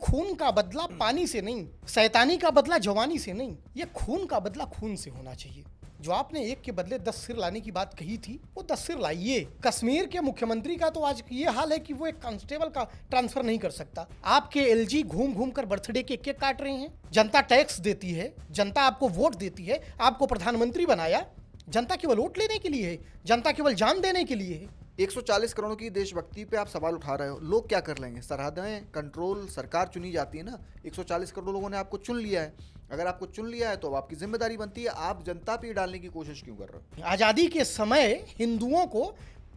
खून का बदला पानी से नहीं, शैतानी का बदला जवानी से नहीं, ये खून का बदला खून से होना चाहिए। जो आपने एक के बदले 10 सिर लाने की बात कही थी, वो 10 सिर लाइए। कश्मीर के मुख्यमंत्री का तो आज ये हाल है कि वो एक कांस्टेबल का ट्रांसफर नहीं कर सकता। आपके एलजी घूम घूम कर बर्थडे के केक काट रहे हैं। जनता टैक्स देती है, जनता आपको वोट देती है, आपको प्रधानमंत्री बनाया। जनता केवल वोट लेने के लिए है, जनता केवल जान देने के लिए है। 140 करोड़ की देशभक्ति पे आप सवाल उठा रहे हो, लोग क्या कर लेंगे? सरहदें कंट्रोल, सरकार चुनी जाती है ना। 140 करोड़ लोगों ने आपको चुन लिया है। अगर आपको चुन लिया है तो अब आपकी जिम्मेदारी बनती है। आप जनता पे डालने की कोशिश क्यों कर रहे हो? आज़ादी के समय हिंदुओं को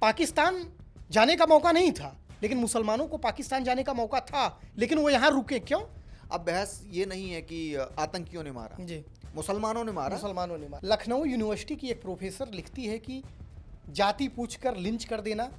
पाकिस्तान जाने का मौका नहीं था, लेकिन मुसलमानों को पाकिस्तान जाने का मौका था, लेकिन वो यहाँ रुके क्यों? अब बहस ये नहीं है कि आतंकियों ने मारा, जी, मुसलमानों ने मारा। मुसलमानों ने मारा। लखनऊ यूनिवर्सिटी की एक प्रोफेसर लिखती है कि जाति पूछकर लिंच कर देना,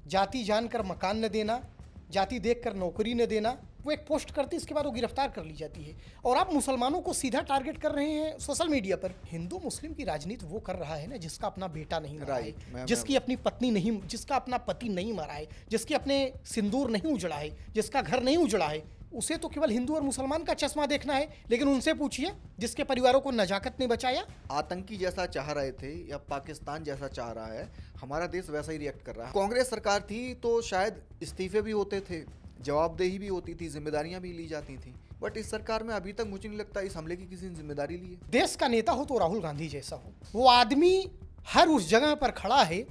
जाति जानकर मकान न देना, जाति देखकर नौकरी न देना। वो एक पोस्ट करती है, इसके बाद वो गिरफ्तार कर ली जाती है। और आप मुसलमानों को सीधा टारगेट कर रहे हैं सोशल मीडिया पर। हिंदू मुस्लिम की राजनीति वो कर रहा है ना जिसका अपना बेटा नहीं मरा है, जिसकी अपनी पत्नी नहीं, जिसका अपना पति नहीं मरा है, जिसके अपने सिंदूर नहीं उजड़ा है, जिसका घर नहीं उजड़ा है। उसे तो केवल हिंदू और मुसलमान का चश्मा देखना है। लेकिन उनसे पूछिए जिसके परिवारों को नजाकत ने बचाया। आतंकी जैसा चाह रहे थे या पाकिस्तान जैसा चाह रहा है, हमारा देश वैसा ही रिएक्ट कर रहा है। कांग्रेस सरकार थी तो शायद इस्तीफे भी होते थे, जवाबदेही भी होती थी, जिम्मेदारियां भी ली जाती थी। बट इस सरकार में अभी तक मुझे नहीं लगता इस हमले की किसी ने जिम्मेदारी ली है। देश का नेता हो तो राहुल गांधी जैसा हो। वो आदमी हर उस जगह पर खड़ा है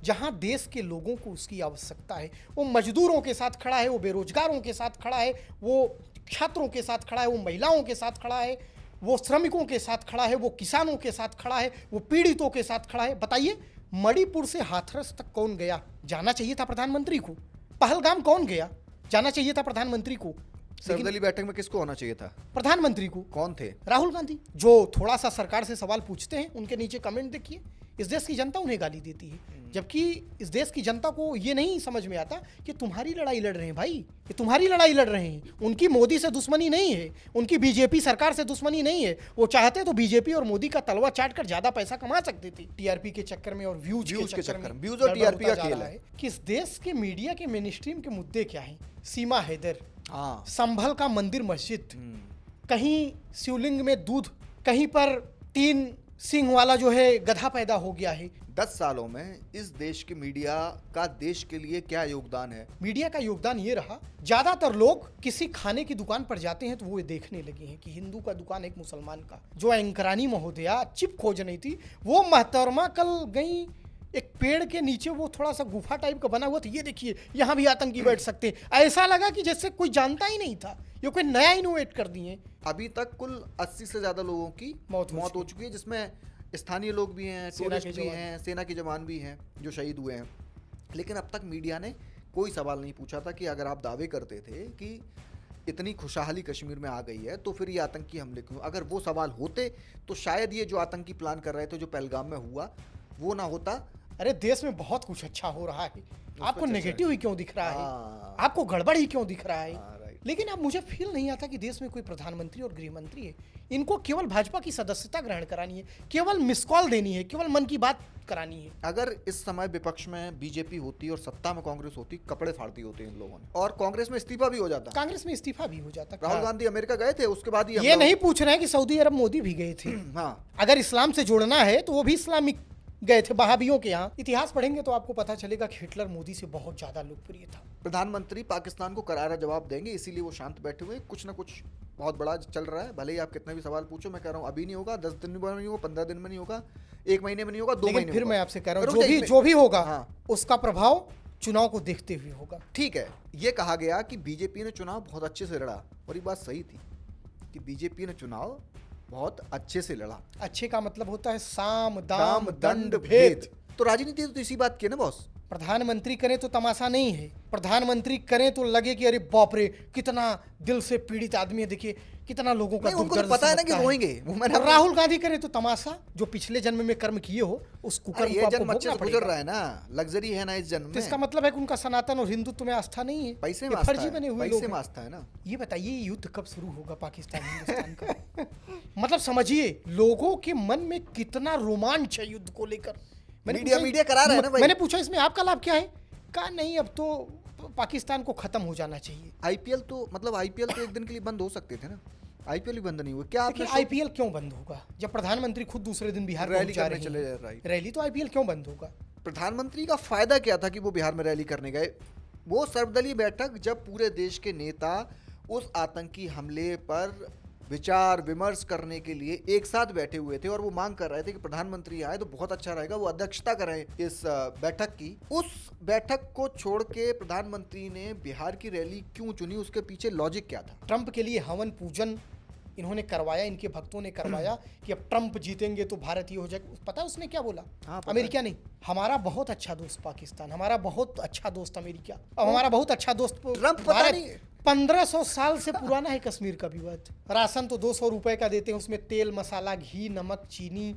जहां देश के लोगों को उसकी आवश्यकता है। वो मजदूरों के साथ खड़ा है, वो बेरोजगारों के साथ खड़ा है, वो छात्रों के साथ खड़ा है, वो महिलाओं के साथ खड़ा है, वो श्रमिकों के साथ खड़ा है, वो किसानों के साथ खड़ा है, वो पीड़ितों के साथ खड़ा है। बताइए, मणिपुर से हाथरस तक कौन गया? जाना चाहिए था प्रधानमंत्री को। पहलगाम कौन गया? जाना चाहिए था प्रधानमंत्री को। सर्वदलीय बैठक में किसको होना चाहिए था? प्रधानमंत्री को। कौन थे? राहुल गांधी। जो थोड़ा सा सरकार से सवाल पूछते हैं, उनके नीचे कमेंट देखिए, इस देश की जनता उन्हें गाली देती है। जबकि इस देश की जनता को ये नहीं समझ में आता कि तुम्हारी लड़ाई लड़ रहे हैं भाई, ये तुम्हारी लड़ाई लड़ रहे हैं। उनकी मोदी से दुश्मनी नहीं है, उनकी बीजेपी सरकार से दुश्मनी नहीं है। वो चाहते तो बीजेपी और मोदी का तलवा चाट कर ज्यादा पैसा कमा सकते थे। टीआरपी के चक्कर में और व्यूज के चक्कर में। व्यूज और टीआरपी का खेल है कि इस देश के मीडिया के मेन स्ट्रीम के मुद्दे क्या हैं? सीमा हैदर, हाँ, संभल का मंदिर मस्जिद, कहीं शिवलिंग में दूध, कहीं पर 3 सिंह वाला जो है गधा पैदा हो गया है। 10 सालों में इस देश के मीडिया का देश के लिए क्या योगदान है? मीडिया का योगदान ये रहा, ज्यादातर लोग किसी खाने की दुकान पर जाते हैं तो वो ये देखने लगे हैं कि हिंदू का दुकान एक मुसलमान का। जो एंकरानी महोदया चिप खोज नहीं थी, वो महतरमा कल गई एक पेड़ के नीचे, वो थोड़ा सा गुफा टाइप का बना हुआ था। ये देखिए, यहाँ भी आतंकी बैठ सकते हैं। ऐसा लगा कि जैसे कोई जानता ही नहीं था, ये कोई नया इनोवेट कर दिए। अभी तक कुल 80 से ज्यादा लोगों की मौत हो चुकी है, जिसमें स्थानीय लोग भी हैं, टूरिस्ट भी हैं, सेना के जवान भी हैं जो शहीद हुए हैं। लेकिन अब तक मीडिया ने कोई सवाल नहीं पूछा था कि अगर आप दावे करते थे कि इतनी खुशहाली कश्मीर में आ गई है तो फिर ये आतंकी हमले क्यों? अगर वो सवाल होते तो शायद ये जो आतंकी प्लान कर रहे थे, जो पहलगाम में हुआ, वो ना होता। अरे देश में बहुत कुछ अच्छा हो रहा है, आपको नेगेटिव ही क्यों दिख रहा है? आपको गड़बड़ ही क्यों दिख रहा है? लेकिन अब मुझे फील नहीं आता कि देश में कोई प्रधानमंत्री और गृह मंत्री है। इनको केवल भाजपा की सदस्यता ग्रहण करानी है, केवल मिस कॉल देनी है, केवल मन की बात करानी है। अगर इस समय विपक्ष में बीजेपी होती और सत्ता में कांग्रेस होती, कपड़े फाड़ती होते इन लोगों ने, और कांग्रेस में इस्तीफा भी हो जाता। कांग्रेस में इस्तीफा भी हो जाता। राहुल गांधी अमेरिका गए थे, उसके बाद ये नहीं पूछ रहे हैं कि सऊदी अरब मोदी भी गए थे। हाँ, अगर इस्लाम से जोड़ना है तो वो भी इस्लामिक गए थे, वहाबियों के यहाँ। इतिहास पढ़ेंगे तो आपको पता चलेगा कि हिटलर मोदी से बहुत ज्यादा लोकप्रिय था। प्रधानमंत्री पाकिस्तान को करारा जवाब देंगे, इसीलिए वो शांत बैठे हुए। कुछ ना कुछ बहुत बड़ा चल रहा है, भले ही आप कितने भी सवाल पूछो। मैं कह रहा हूँ अभी नहीं होगा, 10 दिन में नहीं होगा, 15 दिन में नहीं होगा, 1 महीने में नहीं होगा, 2 महीने में। फिर मैं आपसे कह रहा हूँ जो भी होगा, हाँ, उसका प्रभाव चुनाव को देखते हुए होगा। ठीक है, ये कहा गया कि बीजेपी ने चुनाव बहुत अच्छे से लड़ा, और ये बात सही थी कि बीजेपी ने चुनाव बहुत अच्छे से लड़ा। अच्छे का मतलब होता है साम दाम दंड भेद। तो राजनीति तो इसी बात की है ना बॉस। प्रधानमंत्री करें तो तमाशा नहीं है, प्रधानमंत्री करें तो लगे कि अरे बाप रे कितना दिल से पीड़ित आदमी है, देखिए कितना लोगों का दुख दर्द पता है ना कि रोएंगे। राहुल गांधी करे तो तमाशा, जो पिछले जन्म में कर्म किए हो उस कुकर्म को आपको भोगना पड़ेगा। गुजर रहा है ना, लग्जरी है ना इस जन्म में। इसका मतलब है कि उनका सनातन और हिंदुत्व में आस्था नहीं है, पैसे में फर्जी बने हुए लोग हैं। आस्था है ना। ये बताइए युद्ध कब शुरू होगा पाकिस्तान हिंदुस्तान का? मतलब समझिए लोगों के मन में कितना रोमांच है युद्ध को लेकर। मीडिया करा रहा है ना भाई। मैंने पूछा इसमें आपका लाभ क्या है? कहा नहीं, अब तो पाकिस्तान को ख़त्म हो जाना चाहिए। आईपीएल तो मतलब आईपीएल तो एक दिन के लिए बंद हो सकते थे ना, आईपीएल भी बंद नहीं हुआ। क्या आपने आईपीएल क्यों बंद होगा जब प्रधानमंत्री खुद दूसरे दिन बिहार रैली पहुंच जा करने चले रहे जा हैं रैली, तो आईपीएल क्यों बंद होगा? प्रधानमंत्री का फायदा क्या था कि वो बिहार में रैली करने गए? वो सर्वदलीय बैठक जब पूरे देश के नेता उस आतंकी हमले पर विचार विमर्श करने के लिए एक साथ बैठे हुए थे और वो मांग कर रहे थे कि प्रधानमंत्री आए तो बहुत अच्छा रहेगा, वो अध्यक्षता करें इस बैठक की। उस बैठक को छोड़ के प्रधानमंत्री ने बिहार की रैली क्यों चुनी? उसके पीछे लॉजिक क्या था? ट्रंप के लिए हवन पूजन इन्होंने करवाया, इनके भक्तों ने करवाया कि अब ट्रंप जीतेंगे तो भारत ही हो जाएगा। पता है उसने क्या बोला? अमेरिका नहीं, हमारा बहुत अच्छा दोस्त पाकिस्तान, हमारा बहुत अच्छा दोस्त अमेरिका, अब हमारा बहुत अच्छा दोस्त ट्रंप भारत। 1500 साल से पुराना है कश्मीर का विवाद। राशन तो 200 रुपए का देते हैं, उसमें तेल मसाला घी नमक चीनी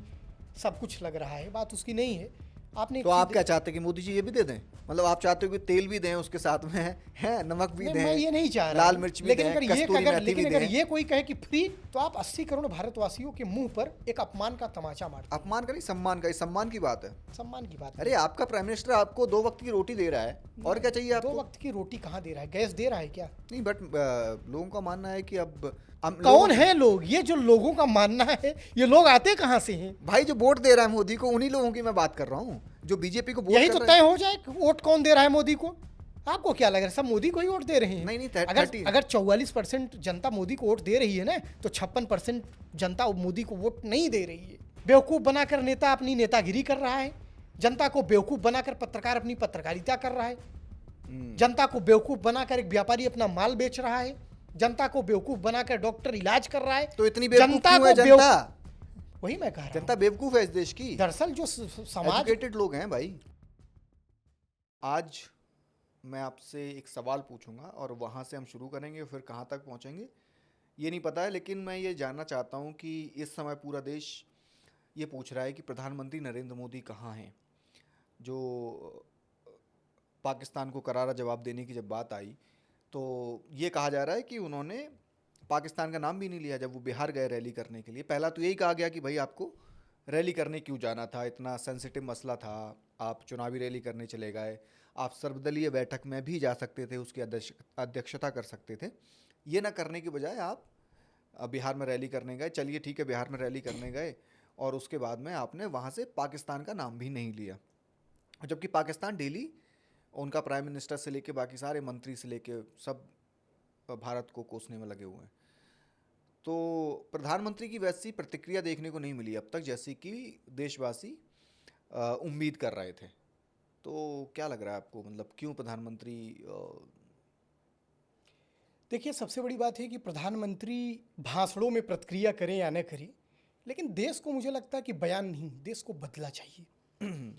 सब कुछ लग रहा है, बात उसकी नहीं है। आपने तो आप क्या चाहते हैं कि मोदी जी ये भी दे दें? मतलब आप चाहते हो कि तेल भी दें उसके साथ में है नमक भी दें, मैं ये नहीं चाह रहा, लाल मिर्च भी दें, कस्तूरी मेथी भी दें। अगर ये कोई कहे कि फ्री, तो आप 80 करोड़ भारतवासियों के मुंह पर एक अपमान का तमाचा मारते हैं। अपमान का नहीं, सम्मान का। सम्मान की बात है, सम्मान की बात। अरे आपका प्राइम मिनिस्टर आपको 2 वक्त की रोटी दे रहा है, और क्या चाहिए आपको? 2 वक्त की रोटी कहाँ दे रहा है? गैस दे रहा है क्या? नहीं, बट लोगों का मानना है कि अब कौन है लोग? ये जो लोगों का मानना है, ये लोग आते कहाँ से हैं? भाई जो वोट दे रहा है मोदी को, उन्हीं लोगों की मैं बात कर रहा हूँ जो बीजेपी को वोट यही तो तय हो जाए वोट कौन दे रहा है मोदी को। आपको क्या लग रहा है सब मोदी को ही वोट दे रहे हैं? नहीं, अगर 44% जनता मोदी को वोट दे रही है ना, तो 56% जनता मोदी को वोट नहीं दे रही है। बेवकूफ बनाकर नेता अपनी नेतागिरी कर रहा है, जनता को बेवकूफ बनाकर पत्रकार अपनी पत्रकारिता कर रहा है, जनता को बेवकूफ बनाकर एक व्यापारी अपना माल बेच रहा है, जनता को बेवकूफ बनाकर डॉक्टर इलाज कर रहा है। तो इतनी बेवकूफ क्यों है जनता? वही मैं कह रहा हूं, जनता बेवकूफ है इस देश की। दरअसल जो समाज एजुकेटेड लोग हैं भाई। आज मैं आपसे एक सवाल पूछूंगा और वहां से हम शुरू करेंगे, फिर कहां तक पहुंचेंगे ये नहीं पता है, लेकिन मैं ये जानना चाहता हूं कि इस समय पूरा देश ये पूछ रहा है कि प्रधानमंत्री नरेंद्र मोदी कहाँ हैं। जो पाकिस्तान को करारा जवाब देने की जब बात आई तो ये कहा जा रहा है कि उन्होंने पाकिस्तान का नाम भी नहीं लिया जब वो बिहार गए रैली करने के लिए। पहला तो यही कहा गया कि भाई आपको रैली करने क्यों जाना था, इतना सेंसिटिव मसला था, आप चुनावी रैली करने चले गए, आप सर्वदलीय बैठक में भी जा सकते थे, उसकी अध्यक्षता कर सकते थे। ये ना करने के बजाय आप बिहार में रैली करने गए। चलिए ठीक है, बिहार में रैली करने गए और उसके बाद में आपने वहाँ से पाकिस्तान का नाम भी नहीं लिया, जबकि पाकिस्तान डेली उनका प्राइम मिनिस्टर से लेके बाकी सारे मंत्री से लेके सब भारत को कोसने में लगे हुए हैं। तो प्रधानमंत्री की वैसी प्रतिक्रिया देखने को नहीं मिली अब तक जैसी कि देशवासी उम्मीद कर रहे थे। तो क्या लग रहा है आपको, मतलब क्यों प्रधानमंत्री? देखिए, सबसे बड़ी बात है कि प्रधानमंत्री भाषणों में प्रतिक्रिया करें या न करें, लेकिन देश को मुझे लगता है कि बयान नहीं, देश को बदला चाहिए।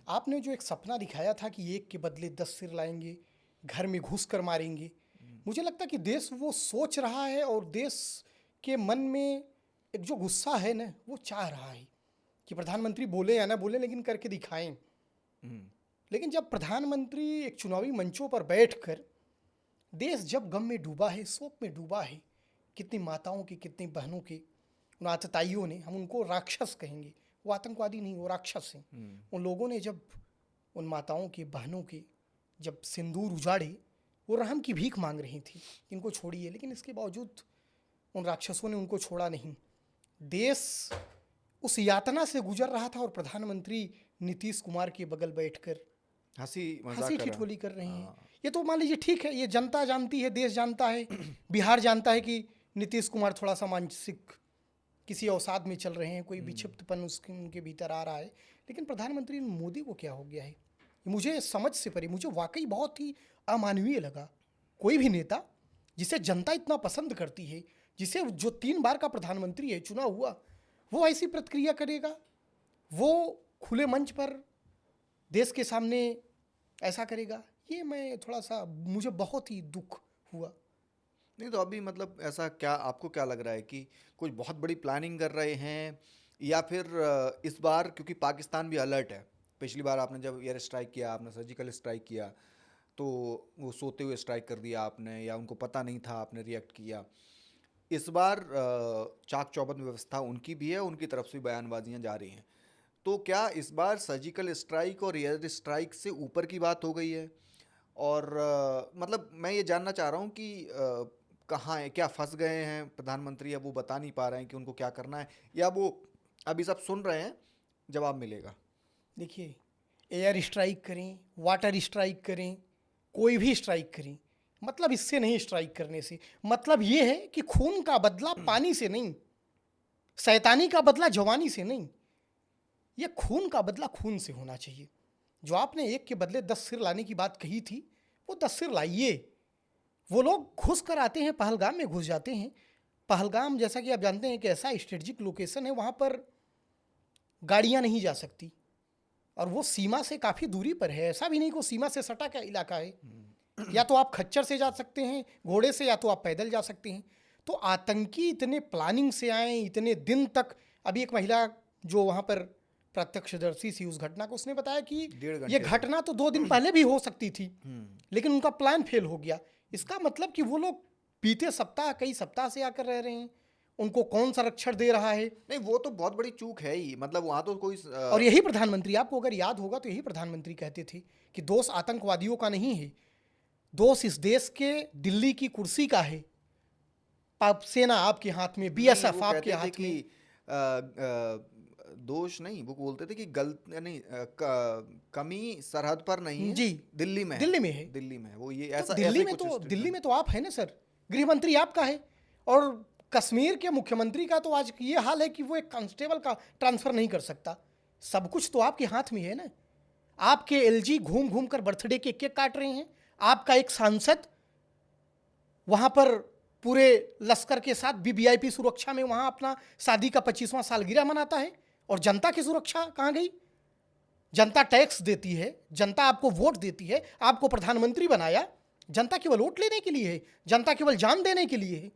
आपने जो एक सपना दिखाया था कि एक के बदले 10 सिर लाएंगे, घर में घुस कर मारेंगे, मुझे लगता है कि देश वो सोच रहा है और देश के मन में एक जो गुस्सा है ना, वो चाह रहा है कि प्रधानमंत्री बोले या ना बोले लेकिन करके दिखाएं। लेकिन जब प्रधानमंत्री एक चुनावी मंचों पर बैठकर, देश जब गम में डूबा है, शोक में डूबा है, कितनी माताओं की, कितनी बहनों की, उन आतताइयों ने, हम उनको राक्षस कहेंगे, वो आतंकवादी नहीं, वो राक्षस हैं। उन लोगों ने जब उन माताओं की, बहनों की जब सिंदूर उजाड़े, वो रहम की भीख मांग रही थी, इनको छोड़िए, लेकिन इसके बावजूद उन राक्षसों ने उनको छोड़ा नहीं। देश उस यातना से गुजर रहा था और प्रधानमंत्री नीतीश कुमार के बगल बैठकर हंसी ठिठोली कर रहे हैं। ये तो मान लीजिए ठीक है, ये जनता जानती है, देश जानता है, बिहार जानता है कि नीतीश कुमार थोड़ा सा मानसिक किसी अवसाद में चल रहे हैं, कोई विक्षिप्तपन उनके भीतर आ रहा है। लेकिन प्रधानमंत्री मोदी को क्या हो गया है, मुझे समझ से परे, मुझे वाकई बहुत ही अमानवीय लगा। कोई भी नेता जिसे जनता इतना पसंद करती है, जिसे जो 3 बार का प्रधानमंत्री है, चुना हुआ, वो ऐसी प्रतिक्रिया करेगा, वो खुले मंच पर देश के सामने ऐसा करेगा, ये मैं थोड़ा सा, मुझे बहुत ही दुख हुआ। नहीं तो अभी मतलब ऐसा क्या आपको क्या लग रहा है कि कुछ बहुत बड़ी प्लानिंग कर रहे हैं, या फिर इस बार क्योंकि पाकिस्तान भी अलर्ट है, पिछली बार आपने जब एयर स्ट्राइक किया, आपने सर्जिकल स्ट्राइक किया, तो वो सोते हुए स्ट्राइक कर दिया आपने, या उनको पता नहीं था, आपने रिएक्ट किया। इस बार चाक चौबंद व्यवस्था उनकी भी है, उनकी तरफ से बयानबाजियां जा रही हैं। तो क्या इस बार सर्जिकल स्ट्राइक और एयर स्ट्राइक से ऊपर की बात हो गई है और मतलब मैं ये जानना चाह रहा हूँ कि कहाँ है, क्या फंस गए हैं प्रधानमंत्री, अब वो बता नहीं पा रहे हैं कि उनको क्या करना है, या वो अभी सब सुन रहे हैं, जवाब मिलेगा? देखिए, एयर स्ट्राइक करें, वाटर स्ट्राइक करें, कोई भी स्ट्राइक करें, मतलब इससे नहीं, स्ट्राइक करने से मतलब ये है कि खून का बदला पानी से नहीं, शैतानी का बदला जवानी से नहीं, ये खून का बदला खून से होना चाहिए। जो आपने एक के बदले 10 सिर लाने की बात कही थी, वो 10 सिर लाइए। वो लोग घुस कर आते हैं, पहलगाम में घुस जाते हैं। पहलगाम, जैसा कि आप जानते हैं, कि ऐसा स्ट्रेटजिक लोकेशन है, वहाँ पर गाड़ियाँ नहीं जा सकती, और वो सीमा से काफ़ी दूरी पर है। ऐसा भी नहीं कि वो सीमा से सटा का इलाका है। या तो आप खच्चर से जा सकते हैं घोड़े से, या तो आप पैदल जा सकते हैं। तो आतंकी इतने प्लानिंग से आए, इतने दिन तक। अभी एक महिला जो वहाँ पर प्रत्यक्षदर्शी थी उस घटना को, उसने बताया कि ये घटना तो 2 दिन पहले भी हो सकती थी, लेकिन उनका प्लान फेल हो गया। इसका मतलब कि वो लोग बीते सप्ताह, कई सप्ताह से आकर रह रहे हैं। उनको कौन संरक्षण दे रहा है? नहीं, वो तो बहुत बड़ी चूक है ही, मतलब वहाँ तो कोई और यही प्रधानमंत्री, आपको अगर याद होगा तो यही प्रधानमंत्री कहते थे कि दोष आतंकवादियों का नहीं है, दोष इस देश के दिल्ली की कुर्सी का है। सेना आपके हाथ में, बीएसएफ आपके हाथ में। दोष नहीं, वो बोलते थे कि नहीं, कमी सरहद पर नहीं है जी, दिल्ली में है। दिल्ली में है, दिल्ली में है वो, ये ऐसा दिल्ली ऐसे में कुछ तो स्टेटमेंट। दिल्ली में तो आप है ना सर, गृह मंत्री आपका है। और कश्मीर के मुख्यमंत्री का तो आज ये हाल है कि वो एक कांस्टेबल का ट्रांसफर नहीं कर सकता। सब कुछ तो आपके हाथ में है ना। आपके एलजी घूम घूम कर बर्थडे के केक काट रहे हैं। आपका एक सांसद वहां पर पूरे लश्कर के साथ वीवीआईपी सुरक्षा में वहां अपना शादी का 25वां सालगिरह मनाता है। और जनता की सुरक्षा कहाँ गई? जनता टैक्स देती है, जनता आपको वोट देती है, आपको प्रधानमंत्री बनाया। जनता केवल वोट लेने के लिए है, जनता केवल जान देने के लिए है।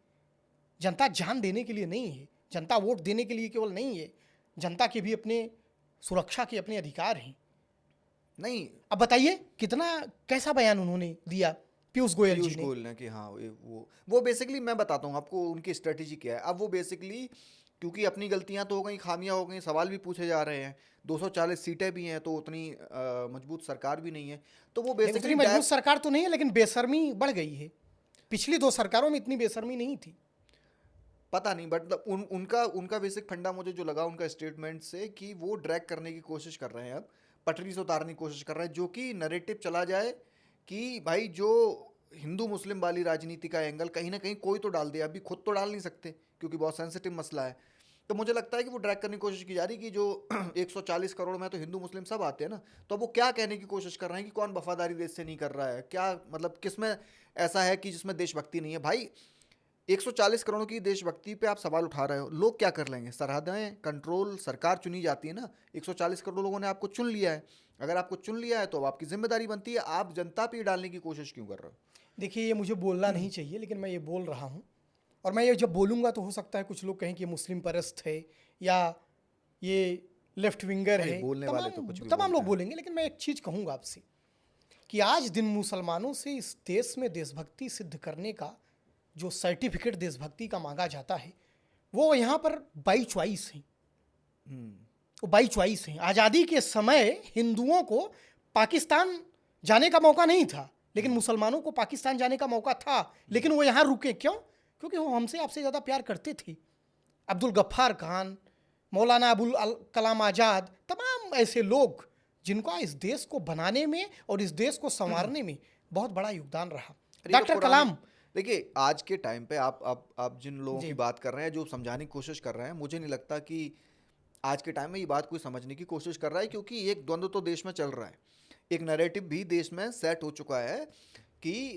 जनता जान देने के लिए नहीं है, जनता वोट देने के लिए केवल नहीं है। जनता के भी अपने सुरक्षा के अपने अधिकार हैं। नहीं, अब बताइए कितना, कैसा बयान उन्होंने दिया पीयूष गोयल जी ने। ने कि हाँ, वो बेसिकली मैं बताता हूँ आपको उनकी स्ट्रेटेजी क्या है। अब वो बेसिकली, क्योंकि अपनी गलतियां तो हो गई, खामियां हो गई, सवाल भी पूछे जा रहे हैं, 240 सीटें भी हैं, तो उतनी मजबूत सरकार भी नहीं है, तो वो बेसिकली उतनी मजबूत सरकार तो नहीं है, लेकिन बेशर्मी बढ़ गई है। पिछली 2 सरकारों में इतनी बेशर्मी नहीं थी। पता नहीं, बट उनका बेसिक फंडा मुझे जो लगा उनका स्टेटमेंट से, कि वो ड्रैग करने की कोशिश कर रहे हैं, अब पटरी से उतारने की कोशिश कर रहे हैं, जो कि नैरेटिव चला जाए कि भाई जो हिंदू मुस्लिम वाली राजनीति का एंगल कहीं ना कहीं कोई तो डाल दे। अभी खुद तो डाल नहीं सकते क्योंकि बहुत सेंसिटिव मसला है। तो मुझे लगता है कि वो ड्रैग करने की कोशिश की जा रही है कि जो 140 करोड़ में तो हिंदू मुस्लिम सब आते हैं ना, तो वो क्या कहने की कोशिश कर रहे हैं कि कौन वफादारी देश से नहीं कर रहा है, क्या मतलब किसमें ऐसा है कि जिसमें देशभक्ति नहीं है। भाई 140 करोड़ की देशभक्ति पे आप सवाल उठा रहे हो, लोग क्या कर लेंगे? सरहदें कंट्रोल, सरकार चुनी जाती है ना, 140 करोड़ लोगों ने आपको चुन लिया है। अगर आपको चुन लिया है तो अब आपकी जिम्मेदारी बनती है, आप जनता पे डालने की कोशिश क्यों कर रहे हो? देखिए, ये मुझे बोलना नहीं चाहिए, लेकिन मैं ये बोल रहा हूँ। और मैं ये जब बोलूँगा तो हो सकता है कुछ लोग कहें कि ये मुस्लिम परस्त है या ये लेफ्ट विंगर है। बोलने वाले तो कुछ भी तमाम लोग बोलेंगे, लेकिन मैं एक चीज़ कहूँगा आपसे कि आज दिन मुसलमानों से इस देश में देशभक्ति सिद्ध करने का जो सर्टिफिकेट देशभक्ति का मांगा जाता है, वो यहाँ पर बाई चॉइस है। वो बाई चॉइस है। आज़ादी के समय हिंदुओं को पाकिस्तान जाने का मौका नहीं था, लेकिन मुसलमानों को पाकिस्तान जाने का मौका था, लेकिन वो यहाँ रुके। क्यों? क्योंकि वो हमसे आपसे ज़्यादा प्यार करते थे। अब्दुल गफ्फार खान, मौलाना अबुल कलाम आज़ाद, तमाम ऐसे लोग जिनका इस देश को बनाने में और इस देश को संवारने में बहुत बड़ा योगदान रहा। डॉक्टर कलाम, देखिए आज के टाइम पे आप जिन लोगों की बात कर रहे हैं, जो समझाने की कोशिश कर रहे हैं, मुझे नहीं लगता कि आज के टाइम में ये बात कोई समझने की कोशिश कर रहा है, क्योंकि एक द्वंद्व तो देश में चल रहा है, एक नैरेटिव भी देश में सेट हो चुका है कि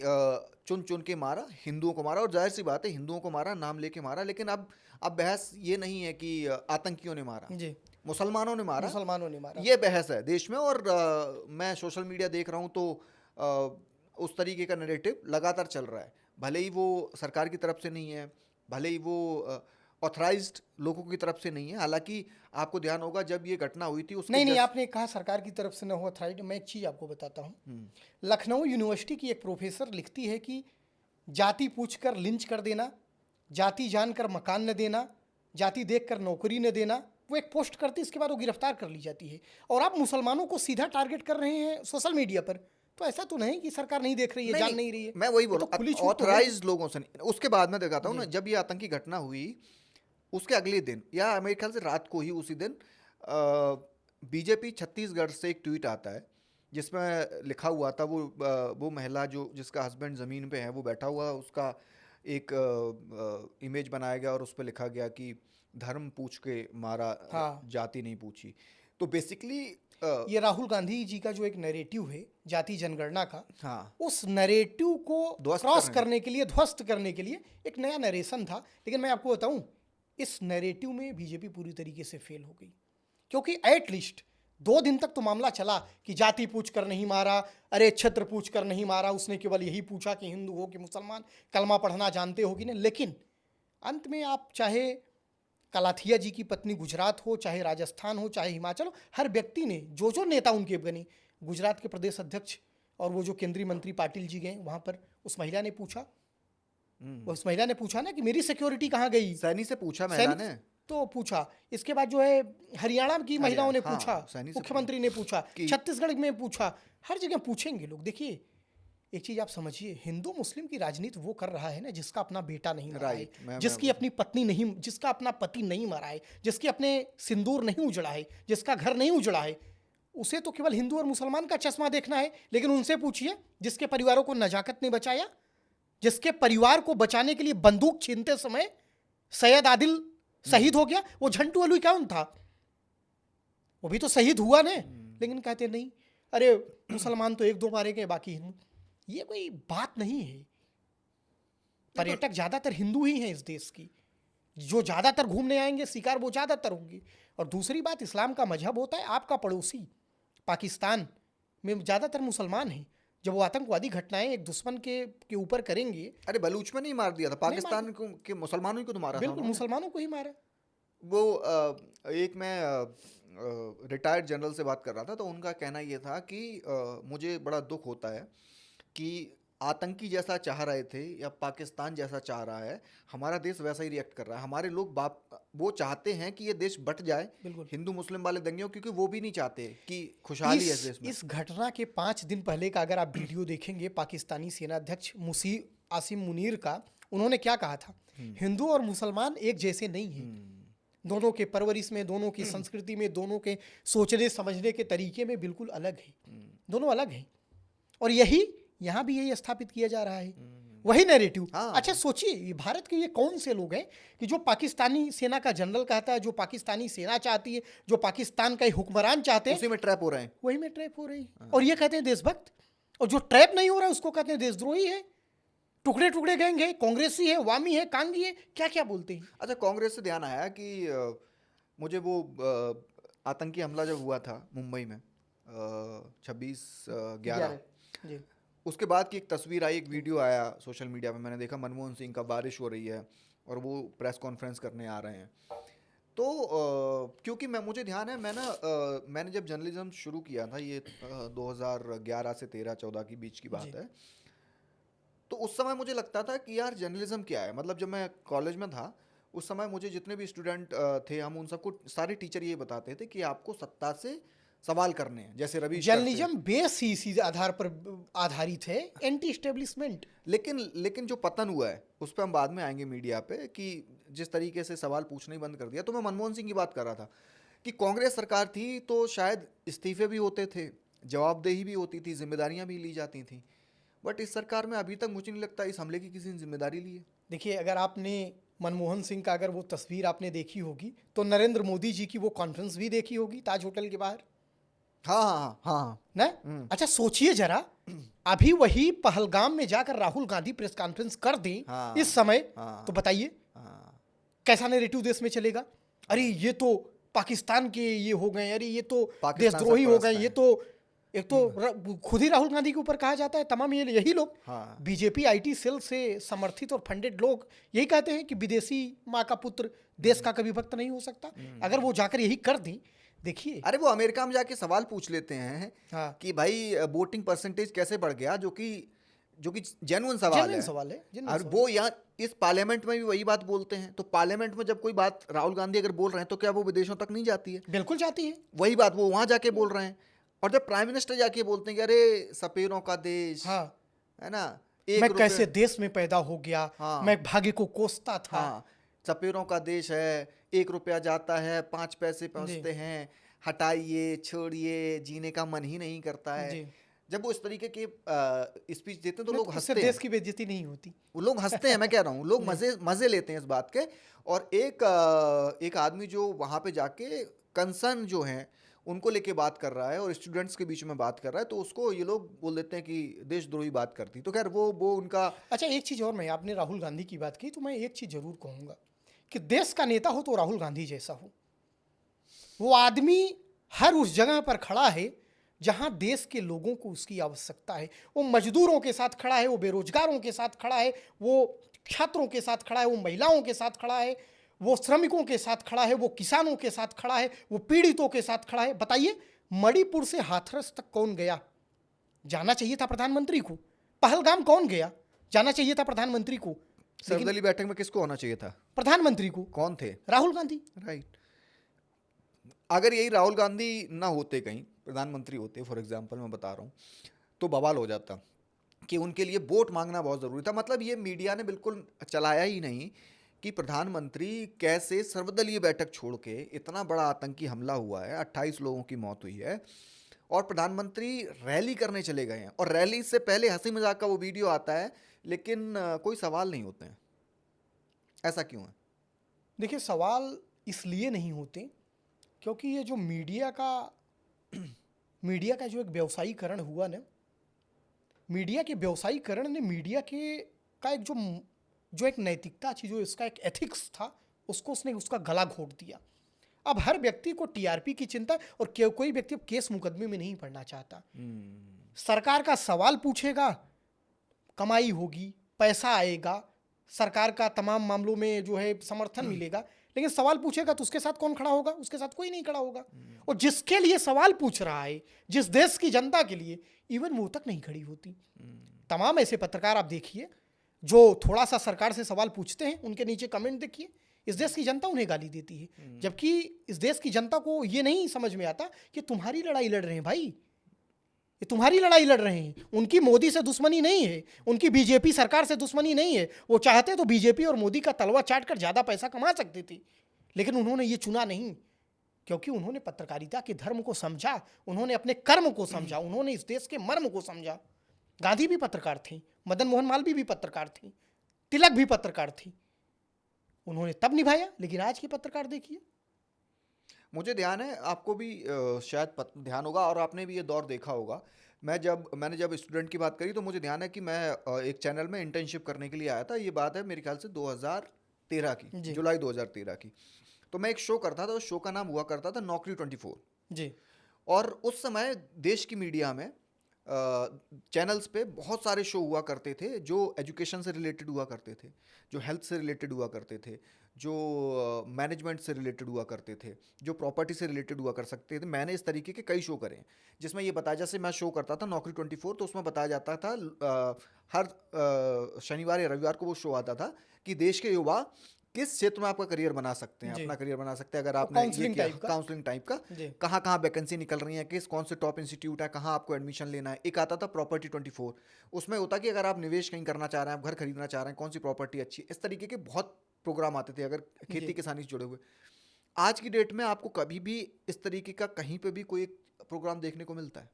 चुन चुन के मारा, हिंदुओं को मारा, और जाहिर सी बात है हिंदुओं को मारा, नाम लेके मारा, लेकिन अब बहस ये नहीं है कि आतंकियों ने मारा जी, मुसलमानों ने मारा, ये बहस है देश में। और मैं सोशल मीडिया देख रहा हूँ तो उस तरीके का नैरेटिव लगातार चल रहा है, भले ही वो सरकार की तरफ से नहीं है, भले ही वो ऑथराइज्ड लोगों की तरफ से नहीं है। हालांकि आपको ध्यान होगा जब ये घटना हुई थी, उसके नहीं, आपने कहा सरकार की तरफ से न हो ऑथराइज्ड। मैं एक चीज़ आपको बताता हूँ। लखनऊ यूनिवर्सिटी की एक प्रोफेसर लिखती है कि जाति पूछकर लिंच कर देना, जाति जानकर मकान न देना, जाति देखकर नौकरी न देना। वो एक पोस्ट करती है, इसके बाद वो गिरफ्तार कर ली जाती है। और आप मुसलमानों को सीधा टारगेट कर रहे हैं सोशल मीडिया पर। तो ऐसा तो नहीं कि सरकार नहीं देख रही है, जान नहीं रही है। मैं वही बोल तो खुली रहा छूट तो है। ऑथराइज्ड लोगों से नहीं। उसके बाद मैं दिखाता हूँ ना, जब ये आतंकी घटना हुई उसके अगले दिन या मेरे ख्याल से रात को ही उसी दिन बीजेपी छत्तीसगढ़ से एक ट्वीट आता है जिसमें लिखा हुआ था, वो महिला जो जिसका हस्बैंड ज़मीन पे है वो बैठा हुआ, उसका एक इमेज बनाया गया और उस पर लिखा गया कि धर्म पूछ के मारा, हाँ। जाति नहीं पूछी। तो बेसिकली ये राहुल गांधी जी का जो एक नैरेटिव है जाति जनगणना का, हाँ, उस नैरेटिव को ध्वस्त क्रॉस करने करने के लिए, ध्वस्त करने के लिए एक नया नरेशन था। लेकिन मैं आपको बताऊं, इस नैरेटिव में बीजेपी पूरी तरीके से फेल हो गई, क्योंकि एटलीस्ट 2 दिन तक तो मामला चला कि जाति पूछ कर नहीं मारा, अरे क्षेत्र पूछ कर नहीं मारा, उसने केवल यही पूछा कि हिंदू हो कि मुसलमान, कलमा पढ़ना जानते हो कि नहीं। लेकिन अंत में आप चाहे कलाथिया जी की पत्नी गुजरात हो, चाहे राजस्थान हो, चाहे हिमाचल हो, हर व्यक्ति ने जो नेता उनके बने, गुजरात के प्रदेश अध्यक्ष और वो जो केंद्रीय मंत्री पाटिल जी गए वहाँ पर, उस महिला ने पूछा, उस महिला ने पूछा ना कि मेरी सिक्योरिटी कहाँ गई। सैनी से पूछा महिला ने, तो पूछा। इसके बाद जो है हरियाणा की महिलाओं ने हाँ, पूछा, मुख्यमंत्री ने पूछा, छत्तीसगढ़ में पूछा, हर जगह पूछेंगे लोग। देखिए एक चीज आप समझिए, हिंदू मुस्लिम की राजनीति वो कर रहा है ना जिसका अपना बेटा नहीं मरा है, जिसकी अपनी पत्नी नहीं, जिसका अपना पति नहीं मरा है, जिसके अपने सिंदूर नहीं उजड़ा है, जिसका घर नहीं उजड़ा है, उसे तो केवल हिंदू और मुसलमान का चश्मा देखना है। लेकिन उनसे पूछिए जिसके परिवारों को नजाकत ने बचाया, जिसके परिवार को बचाने के लिए बंदूक छीनते समय सैयद आदिल शहीद हो गया, वो झंटू अलुई कौन था? वो भी तो शहीद हुआ ने। लेकिन कहते नहीं, अरे मुसलमान तो 1-2 मारे गए, बाकी हिंदू। ये कोई बात नहीं है। पर्यटक ज्यादातर हिंदू ही हैं इस देश की, जो ज्यादातर घूमने आएंगे, शिकार वो ज्यादातर होंगे। और दूसरी बात, इस्लाम का मजहब होता है, आपका पड़ोसी पाकिस्तान में ज्यादातर मुसलमान हैं। जब वो आतंकवादी घटनाएं एक दुश्मन के ऊपर करेंगे, अरे बलूच में नहीं मार दिया था, पाकिस्तान को के मुसलमानों को तो मारा था, बिल्कुल मुसलमानों को ही मारा। वो एक मैं रिटायर्ड जनरल से बात कर रहा था, तो उनका कहना ये था कि मुझे बड़ा दुख होता है कि आतंकी जैसा चाह रहे थे या पाकिस्तान जैसा चाह रहा है, हमारा देश वैसा ही रिएक्ट कर रहा है। हमारे लोग वो चाहते हैं कि ये देश बट जाए, हिंदू मुस्लिम वाले दंगे हो, क्योंकि वो भी नहीं चाहते कि खुशहाली है देश में। इस घटना के 5 दिन पहले का अगर आप वीडियो देखेंगे पाकिस्तानी सेना अध्यक्ष आसिम मुनीर का, उन्होंने क्या कहा था? हिंदू और मुसलमान एक जैसे नहीं हैं, दोनों के परवरिश में, दोनों की संस्कृति में, दोनों के सोचने समझने के तरीके में बिल्कुल अलग है, दोनों अलग हैं। और यही यहाँ भी यही स्थापित किया जा रहा है, वही नैरेटिव। अच्छा सोचिए, भारत के ये कौन से लोग हैं कि जो पाकिस्तानी सेना का जनरल कहता है, जो पाकिस्तानी सेना चाहती है, जो पाकिस्तान का हुक्मरान चाहते हैं, उसी में ट्रैप हो रहे हैं, वही में ट्रैप हो रही है। और ये कहते हैं देशभक्त, और जो ट्रैप नहीं हो रहा है उसको कहते हैं देशद्रोही है, टुकड़े टुकड़े गैंग है, कांग्रेसी है, वामी है, कांगी है, क्या क्या बोलते हैं। अच्छा, कांग्रेस से ध्यान आया कि मुझे वो आतंकी हमला जब हुआ था मुंबई में 26/11, उसके बाद की एक तस्वीर आई, एक वीडियो आया सोशल मीडिया पे, मैंने देखा मनमोहन सिंह का, बारिश हो रही है और वो प्रेस कॉन्फ्रेंस करने आ रहे हैं। तो क्योंकि मुझे ध्यान है, मैंने जब जर्नलिज्म शुरू किया था, ये 2011 से 13-14 की बीच की बात है, तो उस समय मुझे लगता था कि यार जर्नलिज्म क्या है। मतलब जब मैं कॉलेज में था उस समय मुझे जितने भी स्टूडेंट थे, हम उन सबको सारे टीचर ये बताते थे कि आपको सत्ता से सवाल करने हैं, जैसे रवि। जर्नलिज्म बेस ही इसी आधार पर आधारित है, एंटी एस्टेब्लिशमेंट। लेकिन जो पतन हुआ है उस पर हम बाद में आएंगे मीडिया पे, कि जिस तरीके से सवाल पूछना ही बंद कर दिया। तो मैं मनमोहन सिंह की बात कर रहा था कि कांग्रेस सरकार थी तो शायद इस्तीफे भी होते थे, जवाबदेही भी होती थी, जिम्मेदारियां भी ली जाती थी। बट इस सरकार में अभी तक मुझे नहीं लगता इस हमले की किसी ने जिम्मेदारी ली है। देखिए, अगर आपने मनमोहन सिंह का अगर वो तस्वीर आपने देखी होगी, तो नरेंद्र मोदी जी की वो कॉन्फ्रेंस भी देखी होगी ताज होटल के बाहर। हाँ ना? अच्छा सोचिए जरा, अभी वही पहलगाम में जाकर राहुल गांधी प्रेस कॉन्फ्रेंस कर दें इस समय, तो बताइए कैसा नैरेटिव देश में चलेगा? अरे ये तो पाकिस्तान के ये हो गए, अरे ये तो देशद्रोही हो गए, ये तो एक तो खुद ही राहुल गांधी के ऊपर कहा जाता है, तमाम यही लोग बीजेपी आईटी सेल से समर्थित और फंडेड लोग यही कहते हैं कि विदेशी माँ का पुत्र देश का कभी भक्त नहीं हो सकता। अगर वो जाकर यही कर दें, देखिए, अरे वो अमेरिका में जाके सवाल पूछ लेते हैं कि भाई वोटिंग परसेंटेज कैसे बढ़ गया, जो कि जेन्युइन सवाल है। और वो यहाँ इस पार्लियामेंट में भी वही बात बोलते हैं। तो पार्लियामेंट में जब कोई बात राहुल गांधी अगर बोल रहे हैं तो क्या वो विदेशों तक नहीं जाती है? बिल्कुल जाती है। वही बात वो वहां जाके बोल रहे हैं। और जब प्राइम मिनिस्टर जाके बोलते हैं कि अरे सपेरों का देश, हाँ, है ना, मैं कैसे देश में पैदा हो गया, हाँ, मैं भाग्य को कोसता था। हाँ, सपेरों का देश है, 1 रुपया जाता है 5 पैसे पहुंचते हैं, हटाइए छोड़िए, जीने का मन ही नहीं करता है। जी। जब वो इस तरीके के स्पीच देते हैं तो लोग उससे हंसते देश हैं, की बेइज्जती नहीं होती। वो लोग हंसते हैं, मैं कह रहा हूँ लोग मजे लेते हैं इस बात के। और एक आदमी जो वहां पे जाके कंसर्न जो है उनको लेके बात कर रहा है और स्टूडेंट्स के बीच में बात कर रहा है, तो उसको ये लोग बोल देते हैं कि देशद्रोही बात करती। तो खैर वो उनका। अच्छा, एक चीज़ और, मैं आपने राहुल गांधी की बात की तो मैं एक चीज़ जरूर कहूँगा कि देश का नेता हो तो राहुल गांधी जैसा हो। वो आदमी हर उस जगह पर खड़ा है जहां देश के लोगों को उसकी आवश्यकता है। वो मजदूरों के साथ खड़ा है, वो बेरोजगारों के साथ खड़ा है, वो छात्रों के साथ खड़ा है, वो महिलाओं के साथ खड़ा है, वो श्रमिकों के साथ खड़ा है, वो किसानों के साथ खड़ा है, वो पीड़ितों के साथ खड़ा है। बताइए, मणिपुर से हाथरस तक कौन गया? जाना चाहिए था प्रधानमंत्री को। पहलगाम कौन गया? जाना चाहिए था प्रधानमंत्री को। सर्वदलीय बैठक में किसको होना चाहिए था? प्रधानमंत्री को। कौन थे? राहुल गांधी। राइट। अगर यही राहुल गांधी ना होते, कहीं प्रधानमंत्री होते फॉर एग्जांपल, मैं बता रहा हूँ, तो बवाल हो जाता कि उनके लिए वोट मांगना बहुत ज़रूरी था। मतलब ये मीडिया ने बिल्कुल चलाया ही नहीं कि प्रधानमंत्री कैसे सर्वदलीय बैठक छोड़ के, इतना बड़ा आतंकी हमला हुआ है, 28 लोगों की मौत हुई है और प्रधानमंत्री रैली करने चले गए हैं, और रैली से पहले हंसी मजाक का वो वीडियो आता है, लेकिन कोई सवाल नहीं होते हैं। ऐसा क्यों है? देखिए, सवाल इसलिए नहीं होते क्योंकि ये जो मीडिया का जो एक व्यवसायीकरण हुआ ना, मीडिया के व्यवसायीकरण ने मीडिया के का एक जो एक नैतिकता थी, जो इसका एक एथिक्स था, उसने उसका गला घोट दिया। अब हर व्यक्ति को टीआरपी की चिंता, और कोई व्यक्ति अब केस मुकदमे में नहीं पड़ना चाहता। सरकार का सवाल पूछेगा, कमाई होगी, पैसा आएगा, सरकार का तमाम मामलों में जो है समर्थन मिलेगा, लेकिन सवाल पूछेगा तो उसके साथ कौन खड़ा होगा? उसके साथ कोई नहीं खड़ा होगा। और जिसके लिए सवाल पूछ रहा है, जिस देश की जनता के लिए, इवन वो तक नहीं खड़ी होती। तमाम ऐसे पत्रकार आप देखिए जो थोड़ा सा सरकार से सवाल पूछते हैं, उनके नीचे कमेंट देखिए, इस देश की जनता उन्हें गाली देती है। जबकि इस देश की जनता को ये नहीं समझ में आता कि तुम्हारी लड़ाई लड़ रहे हैं भाई, ये तुम्हारी लड़ाई लड़ रहे हैं। उनकी मोदी से दुश्मनी नहीं है, उनकी बीजेपी सरकार से दुश्मनी नहीं है। वो चाहते तो बीजेपी और मोदी का तलवा चाट कर ज़्यादा पैसा कमा सकते थे, लेकिन उन्होंने ये चुना नहीं, क्योंकि उन्होंने पत्रकारिता के धर्म को समझा, उन्होंने अपने कर्म को समझा, उन्होंने इस देश के मर्म को समझा। गांधी भी पत्रकार थे, मदन मोहन मालवीय भी पत्रकार थे, तिलक भी पत्रकार थी, उन्होंने तब निभाया। लेकिन आज के पत्रकार देखिए। मुझे ध्यान है, आपको भी शायद ध्यान होगा और आपने भी ये दौर देखा होगा। मैंने जब स्टूडेंट की बात करी तो मुझे ध्यान है कि मैं एक चैनल में इंटर्नशिप करने के लिए आया था। ये बात है मेरे ख्याल से 2013 की, जुलाई 2013 की। तो मैं एक शो करता था, उस शो का नाम हुआ करता था नौकरी 24 जी। और उस समय देश की मीडिया में चैनल्स पे बहुत सारे शो हुआ करते थे जो एजुकेशन से रिलेटेड हुआ करते थे, जो हेल्थ से रिलेटेड हुआ करते थे, जो मैनेजमेंट से रिलेटेड हुआ करते थे, जो प्रॉपर्टी से रिलेटेड हुआ कर सकते थे। मैंने इस तरीके के कई शो करे हैं जिसमें ये बताया, जैसे मैं शो करता था नौकरी 24, तो उसमें बताया जाता था हर शनिवार या रविवार को वो शो आता था कि देश के युवा किस क्षेत्र में आपका करियर बना सकते हैं, अपना करियर बना सकते हैं अगर आपने ये किया। काउंसलिंग टाइप का, कहाँ कहाँ वैकेंसी निकल रही है, किस कौन से टॉप इंस्टीट्यूट है, कहाँ आपको एडमिशन लेना है। एक आता था प्रॉपर्टी 24, उसमें होता कि अगर आप निवेश कहीं करना चाह रहे हैं, आप घर खरीदना चाह रहे हैं, कौन सी प्रॉपर्टी अच्छी है। इस तरीके के बहुत प्रोग्राम आते थे अगर खेती किसानी से जुड़े हुए। आज की डेट में आपको कभी भी इस तरीके का कहीं पे भी कोई एक प्रोग्राम देखने को मिलता है?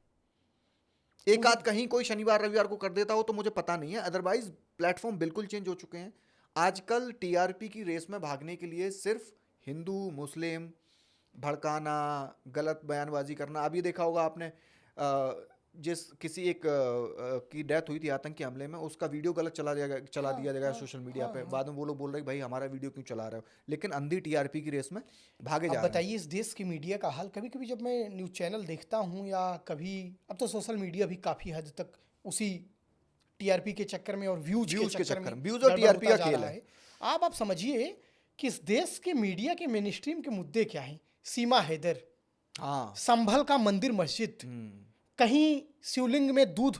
एक आध कहीं कोई शनिवार रविवार को कर देता हो तो मुझे पता नहीं है, अदरवाइज प्लेटफॉर्म बिल्कुल चेंज हो चुके हैं। आजकल टीआरपी की रेस में भागने के लिए सिर्फ हिंदू मुस्लिम भड़काना, गलत बयानबाजी करना। अभी देखा होगा आपने, जिस किसी एक की डेथ हुई थी आतंकी हमले में, उसका वीडियो गलत चला दिया गया सोशल मीडिया पे। बाद में वो लोग बोल रहे भाई हमारा वीडियो क्यों चला रहे हो, लेकिन अंधी टीआरपी की रेस में भागे जा रहे हैं। बताइए इस देश की मीडिया का हाल। कभी कभी जब मैं न्यूज़ चैनल देखता हूँ, या कभी, अब तो सोशल मीडिया भी काफ़ी हद तक उसी टीआरपी के चक्कर में और व्यूज के चक्कर में, व्यूज और टीआरपी का खेल है। आप समझिए कि इस देश के मीडिया के मेन स्ट्रीम के मुद्दे क्या हैं। सीमा हैदर, संभल का मंदिर मस्जिद, कहीं शिवलिंग में दूध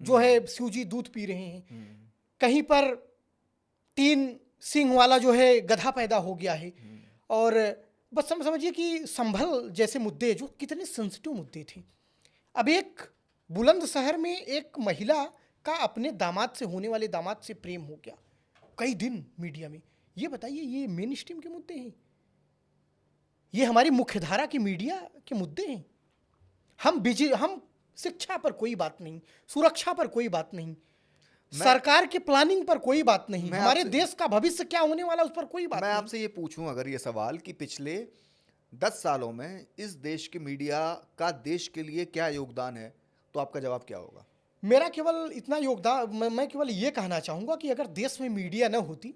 जो है शिवजी दूध पी रहे हैं, कहीं पर 3 सिंह वाला जो है गधा पैदा हो गया है। और बस समझिए कि संभल जैसे मुद्दे जो कितने सेंसिटिव मुद्दे थे, अब एक बुलंदशहर में एक महिला का अपने दामाद से, होने वाले दामाद से प्रेम हो गया, कई दिन मीडिया में। ये बताइए, ये मेन स्ट्रीम के मुद्दे हैं? ये हमारी मुख्यधारा की मीडिया के मुद्दे हैं? हम शिक्षा पर कोई बात नहीं, सुरक्षा पर कोई बात नहीं, सरकार की प्लानिंग पर कोई बात नहीं, हमारे देश का भविष्य क्या होने वाला उस पर कोई बात नहीं। मैं आपसे ये पूछूं अगर ये सवाल कि पिछले 10 सालों में इस देश के मीडिया का देश के लिए क्या योगदान है, तो आपका जवाब क्या होगा? मेरा केवल इतना योगदान, मैं केवल ये कहना चाहूँगा कि अगर देश में मीडिया न होती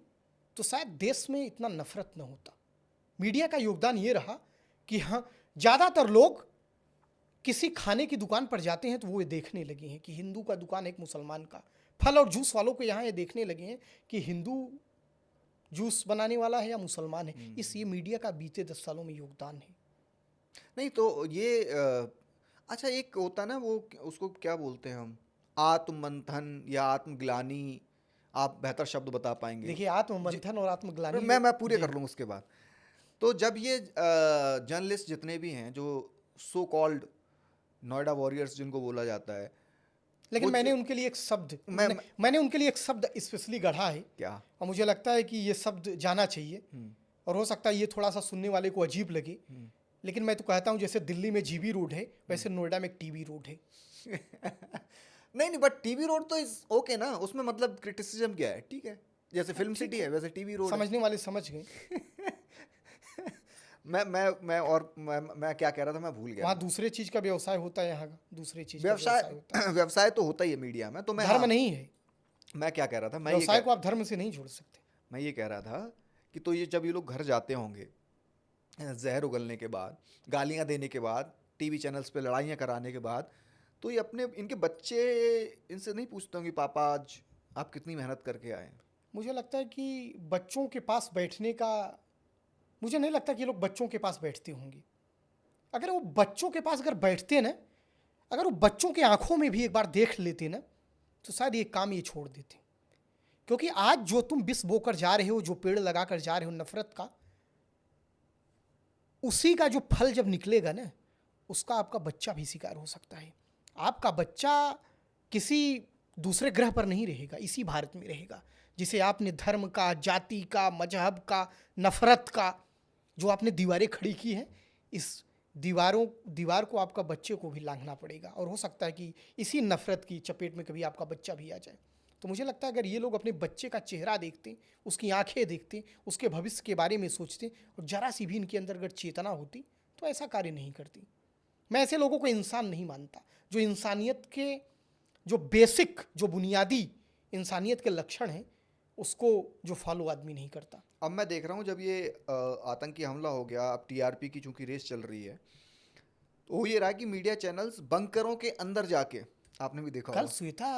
तो शायद देश में इतना नफरत न होता। मीडिया का योगदान ये रहा कि हाँ, ज़्यादातर लोग किसी खाने की दुकान पर जाते हैं तो वो ये देखने लगे हैं कि हिंदू का दुकान है, एक मुसलमान का। फल और जूस वालों को यहाँ ये देखने लगे हैं कि हिंदू जूस बनाने वाला है या मुसलमान है। इस ये मीडिया का बीते 10 सालों में योगदान है। नहीं तो ये अच्छा, एक होता ना वो, उसको क्या बोलते हैं हम, आत्ममंथन या आत्मग्लानी, आप बेहतर शब्द बता पाएंगे। देखिए, आत्ममंथन और आत्मग्लानी मैं पूरे कर लूँ उसके बाद। तो जब ये जर्नलिस्ट जितने भी हैं जो सो कॉल्ड नोएडा वॉरियर्स जिनको बोला जाता है, लेकिन मैंने उनके लिए एक शब्द मैंने उनके लिए एक शब्द स्पेशली गढ़ा है। क्या? और मुझे लगता है कि ये शब्द जाना चाहिए, और हो सकता है ये थोड़ा सा सुनने वाले को अजीब लगे, लेकिन मैं तो कहता हूँ जैसे दिल्ली में जीबी रोड है, वैसे नोएडा में एक टीबी रोड है। नहीं, बट टीबी रोड तो इज ओके ना, उसमें मतलब क्रिटिसिज्म क्या है? ठीक है, जैसे फिल्म सिटी है वैसे टीबी रोड समझने वाले समझ गए। मैं क्या कह रहा था, मैं भूल गया। वहाँ दूसरे चीज का व्यवसाय होता है, यहाँ का दूसरे चीज व्यवसाय तो होता ही है मीडिया में, तो मैं धर्म नहीं है। मैं क्या कह रहा था, व्यवसाय को आप धर्म से नहीं जोड़ सकते। मैं ये कह रहा था कि तो ये जब ये लोग घर जाते होंगे जहर उगलने के बाद, गालियाँ देने के बाद, टीवी चैनल्स पे लड़ाइयाँ कराने के बाद, तो ये इनके बच्चे इनसे नहीं पूछते होंगे पापा आज आप कितनी मेहनत करके आए? मुझे लगता है कि बच्चों के पास बैठने का, मुझे नहीं लगता कि ये लोग बच्चों के पास बैठते होंगे। अगर वो बच्चों के पास अगर बैठते ना, अगर वो बच्चों के आंखों में भी एक बार देख लेते ना, तो शायद ये काम ये छोड़ देते। क्योंकि आज जो तुम विष बोकर जा रहे हो, जो पेड़ लगाकर जा रहे हो नफरत का, उसी का जो फल जब निकलेगा ना, उसका आपका बच्चा भी शिकार हो सकता है। आपका बच्चा किसी दूसरे ग्रह पर नहीं रहेगा, इसी भारत में रहेगा, जिसे आपने धर्म का, जाति का, मजहब का, नफरत का जो आपने दीवारें खड़ी की हैं, इस दीवार को आपका बच्चे को भी लांघना पड़ेगा, और हो सकता है कि इसी नफरत की चपेट में कभी आपका बच्चा भी आ जाए। तो मुझे लगता है अगर ये लोग अपने बच्चे का चेहरा देखते, उसकी आंखें देखते, उसके भविष्य के बारे में सोचते, और जरा सी भी इनके अंदर अगर चेतना होती, तो ऐसा कार्य नहीं करती। मैं ऐसे लोगों को इंसान नहीं मानता, जो इंसानियत के जो बेसिक, जो बुनियादी इंसानियत के लक्षण हैं, उसको जो फॉलो आदमी नहीं करता। अब मैं देख रहा हूँ जब ये आतंकी हमला हो गया, अब टीआरपी की चूंकि रेस चल रही है, तो ये रहा कि मीडिया चैनल्स बंकरों के अंदर जाके, आपने भी देखा कल श्वेता,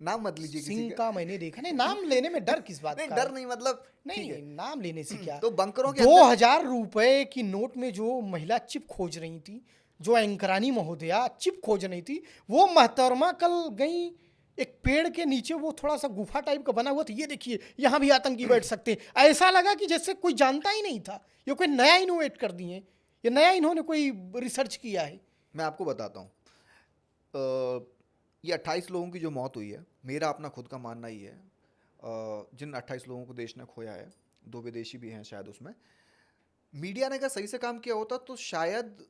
नाम मत लीजिए किसी का, मैंने देखा नहीं, नाम लेने में डर किस बात नहीं, का? डर नहीं, मतलब नहीं, नाम लेने से क्या, तो बंकरों के 2000 रुपए की नोट में जो महिला चिप खोज रही थी, जो एंकरानी महोदया चिप खोज रही थी, वो महतरमा कल गई एक पेड़ के नीचे, वो थोड़ा सा गुफा टाइप का बना हुआ था, ये देखिए यहाँ भी आतंकी बैठ सकते हैं। ऐसा लगा कि जैसे कोई जानता ही नहीं था, ये कोई नया इनोवेट कर दिए, ये नया इन्होंने कोई रिसर्च किया है। मैं आपको बताता हूँ, ये 28 लोगों की जो मौत हुई है, मेरा अपना खुद का मानना ही है, जिन 28 लोगों को देश ने खोया है, 2 विदेशी भी हैं शायद उसमें, मीडिया ने अगर सही से काम किया होता तो शायद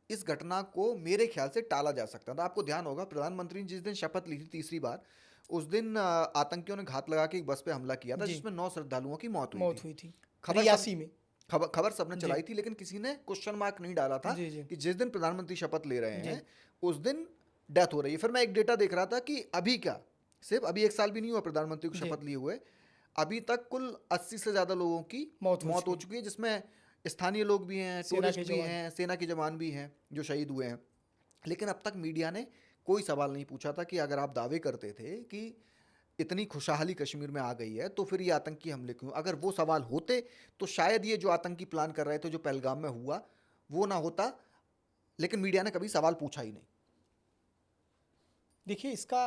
इस घटना को मेरे ख्याल से टाला जा सकता था। आपको ध्यान होगा प्रधानमंत्री ने जिस दिन शपथ ली थी तीसरी बार, उस दिन आतंकियों ने घात लगा के एक बस पे हमला किया था, जिसमें 9 श्रद्धालुओं की मौत हुई थी। खबर सबने चलाई थी, लेकिन किसी ने क्वेश्चन मार्क नहीं डाला था कि जिस दिन प्रधानमंत्री शपथ ले रहे हैं उस दिन डेथ हो रही है। फिर मैं एक डेटा देख रहा था कि अभी क्या, सिर्फ अभी 1 साल भी नहीं हुआ प्रधानमंत्री को शपथ लिए हुए, अभी तक कुल 80 से ज्यादा लोगों की मौत हो चुकी है, जिसमें स्थानीय लोग भी हैं, टूरिस्ट भी हैं, सेना के जवान भी हैं जो शहीद हुए हैं। लेकिन अब तक मीडिया ने कोई सवाल नहीं पूछा था कि अगर आप दावे करते थे कि इतनी खुशहाली कश्मीर में आ गई है तो फिर ये आतंकी हमले क्यों? अगर वो सवाल होते तो शायद ये जो आतंकी प्लान कर रहे थे, जो पहलगाम में हुआ, वो ना होता, लेकिन मीडिया ने कभी सवाल पूछा ही नहीं। देखिए, इसका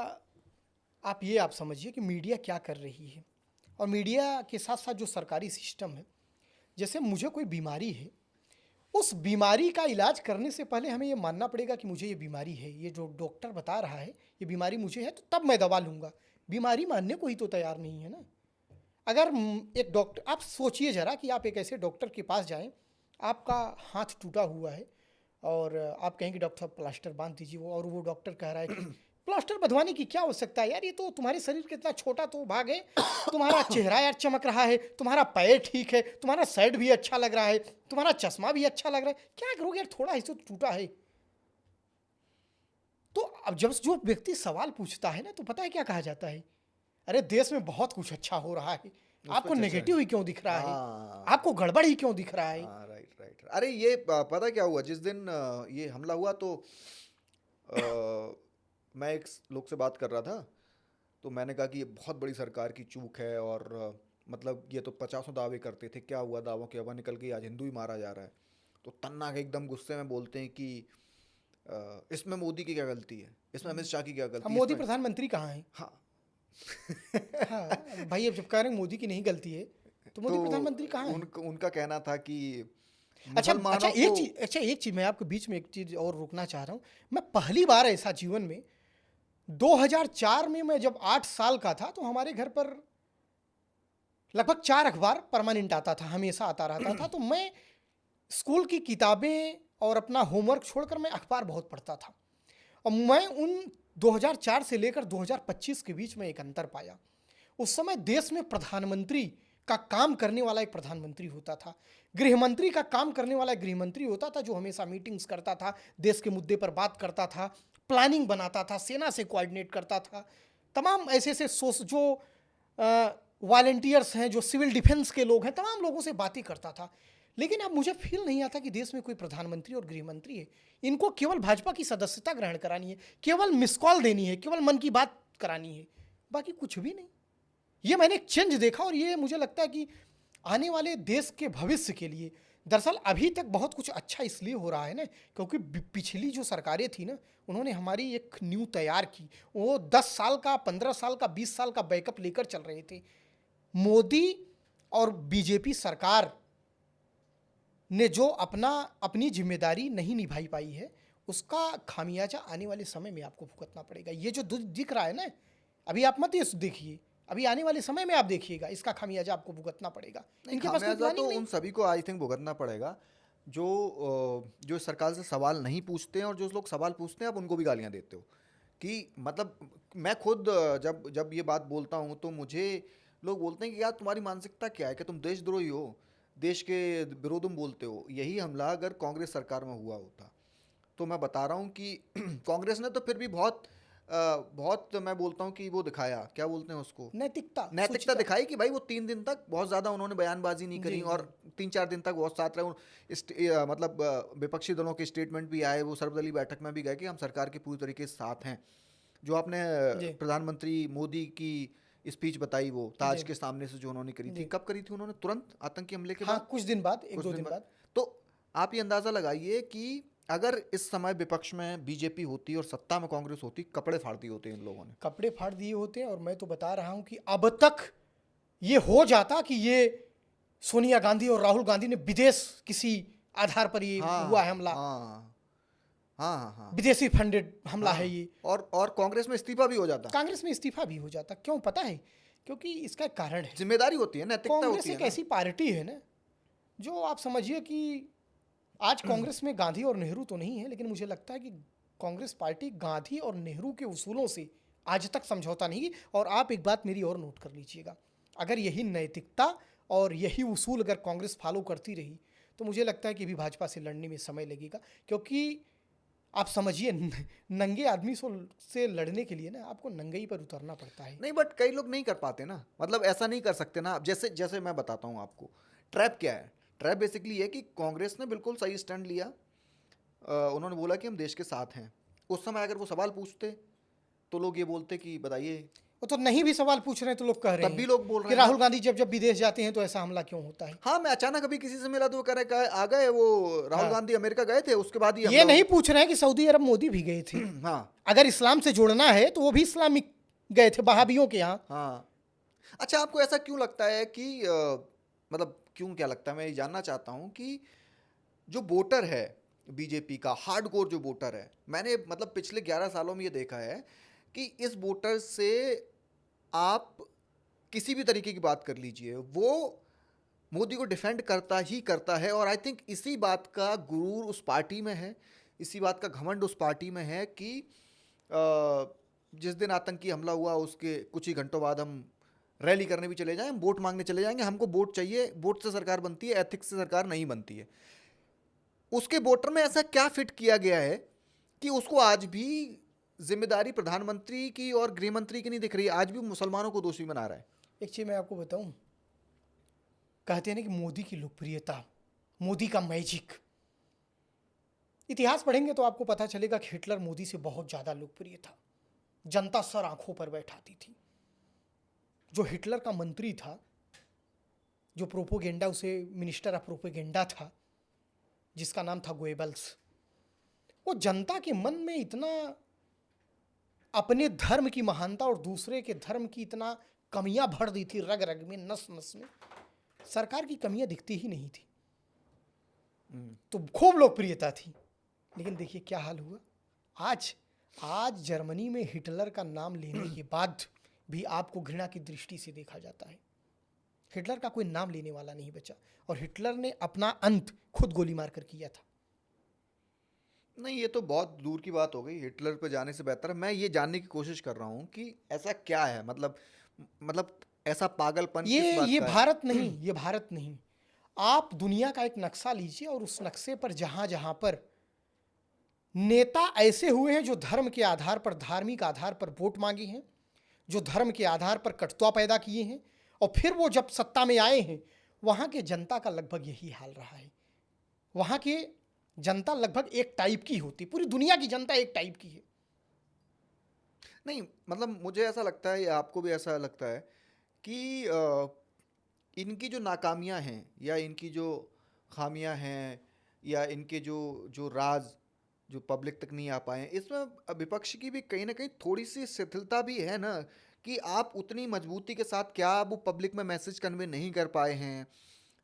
आप समझिए कि मीडिया क्या कर रही है, और मीडिया के साथ साथ जो सरकारी सिस्टम है, जैसे मुझे कोई बीमारी है उस बीमारी का इलाज करने से पहले हमें ये मानना पड़ेगा कि मुझे ये बीमारी है, ये जो डॉक्टर बता रहा है ये बीमारी मुझे है, तो तब मैं दवा लूँगा। बीमारी मानने को ही तो तैयार नहीं है ना। अगर एक डॉक्टर, आप सोचिए ज़रा कि आप एक ऐसे डॉक्टर के पास जाएं, आपका हाथ टूटा हुआ है और आप कहें कि डॉक्टर साहब प्लास्टर बांध दीजिए, और वो डॉक्टर कह रहा है कि प्लास्टर बंधवाने की क्या आवश्यकता है यार, ये तो तुम्हारे शरीर का इतना छोटा तो भाग है, तुम्हारा चेहरा यार चमक रहा है, तुम्हारा पैर ठीक है, तुम्हारा शर्ट भी अच्छा लग रहा है, तुम्हारा चश्मा भी अच्छा लग रहा है, क्या करोगे यार, थोड़ा हिस्सा तो टूटा है। तो अब जब जो व्यक्ति सवाल पूछता है ना, तो पता है क्या कहा जाता है, अरे देश में बहुत कुछ अच्छा हो रहा है, आपको नेगेटिव ही क्यों दिख रहा है, आपको गड़बड़ ही क्यों दिख रहा है। Right right. अरे ये पता क्या हुआ, जिस दिन ये हमला हुआ तो मैं एक लोग से बात कर रहा था, तो मैंने कहा कि ये बहुत बड़ी सरकार की चूक है, और मतलब ये तो 50 दावे करते थे, क्या हुआ, दावों की हवा निकल गई, आज हिंदू ही मारा जा रहा है। तो तन्ना के एकदम गुस्से में बोलते हैं कि इसमें मोदी की क्या गलती है, इसमें अमित शाह की क्या गलती है, मोदी प्रधानमंत्री कहाँ है। हाँ हाँ भाई, अब जब कह रहे हैं मोदी की नहीं गलती है तो मोदी प्रधानमंत्री कहाँ है। उनका कहना था कि अच्छा, एक चीज मैं आपके बीच में एक चीज और रोकना चाह रहा हूँ। मैं पहली बार ऐसा जीवन में 2004 में, मैं जब 8 साल का था, तो हमारे घर पर लगभग 4 अखबार परमानेंट आता था, हमेशा आता रहता था। तो मैं स्कूल की किताबें और अपना होमवर्क छोड़कर मैं अखबार बहुत पढ़ता था, और मैं उन 2004 से लेकर 2025 के बीच में एक अंतर पाया। उस समय देश में प्रधानमंत्री का काम करने वाला एक प्रधानमंत्री होता था, गृहमंत्री का काम करने वाला एक गृहमंत्री होता था, जो हमेशा मीटिंग्स करता था, देश के मुद्दे पर बात करता था, प्लानिंग बनाता था, सेना से कोऑर्डिनेट करता था, तमाम ऐसे ऐसे जो वॉलंटियर्स हैं, जो सिविल डिफेंस के लोग हैं, तमाम लोगों से बातें करता था। लेकिन अब मुझे फील नहीं आता कि देश में कोई प्रधानमंत्री और गृहमंत्री है। इनको केवल भाजपा की सदस्यता ग्रहण करानी है, केवल मिस कॉल देनी है, केवल मन की बात करानी है, बाकी कुछ भी नहीं। ये मैंने एक चेंज देखा, और ये मुझे लगता है कि आने वाले देश के भविष्य के लिए, दरअसल अभी तक बहुत कुछ अच्छा इसलिए हो रहा है ना, क्योंकि पिछली जो सरकारें थी ना, उन्होंने हमारी एक न्यू तैयार की। वो 10 साल का, 15 साल का, 20 साल का बैकअप लेकर चल रहे थे। मोदी और बीजेपी सरकार ने जो अपनी जिम्मेदारी नहीं निभाई पाई है, उसका खामियाजा आने वाले समय में आपको भुगतना पड़ेगा। ये जो दिख रहा है ना, अभी आप मत ये देखिए, अभी आने वाले समय में आप देखिएगा, इसका खामियाजा आपको भुगतना पड़ेगा। इनके पास कोई प्लानिंग नहीं। उन सभी को आई थिंक भुगतना पड़ेगा जो सरकार से सवाल नहीं पूछते हैं, और जो लोग सवाल पूछते हैं आप उनको भी गालियां देते हो। कि मतलब मैं खुद जब ये बात बोलता हूँ तो मुझे लोग बोलते हैं कि यार तुम्हारी मानसिकता क्या है, कि तुम देशद्रोही हो, देश के विरोध में बोलते हो। यही हमला अगर कांग्रेस सरकार में हुआ होता, तो मैं बता रहा हूँ कि कांग्रेस ने तो फिर भी बहुत मैं बोलता हूँ कि वो दिखाया, क्या बोलते हैं उसको, नैतिकता दिखाई, कि भाई वो 3 दिन तक बहुत ज़्यादा उन्होंने बयानबाजी नहीं करी, और 3-4 दिन तक बहुत साथ रहे। मतलब विपक्षी दलों के स्टेटमेंट भी आए, वो सर्वदलीय बैठक में भी गए कि हम सरकार के पूरी तरीके से साथ हैं। जो आपने प्रधानमंत्री मोदी की स्पीच बताई, वो ताज के सामने से जो उन्होंने करी थी, कब करी थी उन्होंने? तुरंत आतंकी हमले के बाद, कुछ दिन बाद, 1-2 दिन बाद। तो आप ये अंदाजा लगाइए कि अगर इस समय विपक्ष में बीजेपी होती और सत्ता में कांग्रेस होती, कपड़े फाड़ दिए होते इन लोगों ने, कपड़े फाड़ दिए होते। और मैं तो बता रहा हूं कि अब तक ये हो जाता कि ये सोनिया गांधी और राहुल गांधी ने विदेश किसी आधार पर ये हुआ है हमला, विदेशी फंडेड हमला है ये, और कांग्रेस में इस्तीफा भी हो जाता, कांग्रेस में इस्तीफा भी हो जाता। क्यों पता है? क्योंकि इसका कारण है, जिम्मेदारी होती है, नैतिकता होती है। कांग्रेस एक ऐसी पार्टी है ना, जो आप समझिए कि आज कांग्रेस में गांधी और नेहरू तो नहीं है, लेकिन मुझे लगता है कि कांग्रेस पार्टी गांधी और नेहरू के उसूलों से आज तक समझौता नहीं की। और आप एक बात मेरी और नोट कर लीजिएगा, अगर यही नैतिकता और यही उसूल अगर कांग्रेस फॉलो करती रही, तो मुझे लगता है कि भी भाजपा से लड़ने में समय लगेगा। क्योंकि आप समझिए, नंगे आदमी से लड़ने के लिए ना आपको नंगई पर उतरना पड़ता है। नहीं, बट कई लोग नहीं कर पाते ना, मतलब ऐसा नहीं कर सकते ना। जैसे मैं बताता हूँ आपको, ट्रैप क्या है। ट्रैप बेसिकली है कि कांग्रेस ने बिल्कुल सही स्टैंड लिया, उन्होंने बोला कि हम देश के साथ हैं। उस समय अगर वो सवाल पूछते तो लोग ये बोलते कि बताइए, वो तो नहीं भी सवाल पूछ रहे हैं तो लोग कह रहे हैं, तब भी लोग बोल रहे हैं कि राहुल गांधी जब विदेश जाते हैं तो ऐसा हमला क्यों होता है। हाँ, मैं अचानक अभी किसी से मिला तो वो कह रहे आ गए वो राहुल गांधी अमेरिका गए थे, उसके बाद ये नहीं पूछ रहे हैं कि सऊदी अरब मोदी भी गए थे। हाँ, अगर इस्लाम से जोड़ना है तो वो भी इस्लामिक गए थे, वहाबियों के यहाँ। हाँ, अच्छा, आपको ऐसा क्यों लगता है कि मतलब क्यों, क्या लगता है, मैं ये जानना चाहता हूँ कि जो वोटर है बीजेपी का, हार्डकोर जो वोटर है, मैंने मतलब पिछले 11 सालों में ये देखा है कि इस वोटर से आप किसी भी तरीके की बात कर लीजिए, वो मोदी को डिफेंड करता ही करता है। और आई थिंक इसी बात का गुरूर उस पार्टी में है, इसी बात का घमंड उस पार्टी में है कि जिस दिन आतंकी हमला हुआ उसके कुछ ही घंटों बाद हम रैली करने भी चले जाएं, हम वोट मांगने चले जाएंगे, हमको वोट चाहिए, वोट से सरकार बनती है, एथिक्स से सरकार नहीं बनती है। उसके वोटर में ऐसा क्या फिट किया गया है कि उसको आज भी जिम्मेदारी प्रधानमंत्री की और गृह मंत्री की नहीं दिख रही है, आज भी मुसलमानों को दोषी बना रहा है। एक चीज़ मैं आपको बताऊं, कहते हैं ना कि मोदी की लोकप्रियता, मोदी का मैजिक, इतिहास पढ़ेंगे तो आपको पता चलेगा कि हिटलर मोदी से बहुत ज़्यादा लोकप्रिय था, जनता सर आंखों पर बैठाती थी। जो हिटलर का मंत्री था, जो प्रोपोगेंडा, उसे मिनिस्टर ऑफ प्रोपोगेंडा था, जिसका नाम था गोएबल्स, वो जनता के मन में इतना अपने धर्म की महानता और दूसरे के धर्म की इतना कमियां भर दी थी, रग रग में, नस नस में, सरकार की कमियां दिखती ही नहीं थी। तो खूब लोकप्रियता थी। लेकिन देखिए क्या हाल हुआ आज जर्मनी में हिटलर का नाम लेने के बाद भी आपको घृणा की दृष्टि से देखा जाता है। हिटलर का कोई नाम लेने वाला नहीं बचा, और हिटलर ने अपना अंत खुद गोली मारकर किया था। नहीं, ये तो बहुत दूर की बात हो गई, हिटलर पे जाने से बेहतर है। मैं ये जानने की कोशिश कर रहा हूँ कि ऐसा क्या है, मतलब ऐसा पागलपन किस बात ये का है? भारत नहीं, ये भारत नहीं। आप दुनिया का एक नक्शा लीजिए और उस नक्शे पर जहां जहां पर नेता ऐसे हुए हैं जो धर्म के आधार पर, धार्मिक आधार पर वोट मांगे हैं, जो धर्म के आधार पर कटुता पैदा किए हैं, और फिर वो जब सत्ता में आए हैं, वहां के जनता का लगभग यही हाल रहा है। वहां के जनता लगभग एक टाइप की होती, पूरी दुनिया की जनता एक टाइप की है। नहीं, मतलब मुझे ऐसा लगता है, या आपको भी ऐसा लगता है कि इनकी जो नाकामियां हैं, या इनकी जो खामियां हैं, या इनके जो जो राज जो पब्लिक तक नहीं आ पाए हैं, इसमें विपक्ष की भी कहीं ना कहीं थोड़ी सी शिथिलता भी है ना, कि आप उतनी मजबूती के साथ क्या वो पब्लिक में मैसेज कन्वे नहीं कर पाए हैं।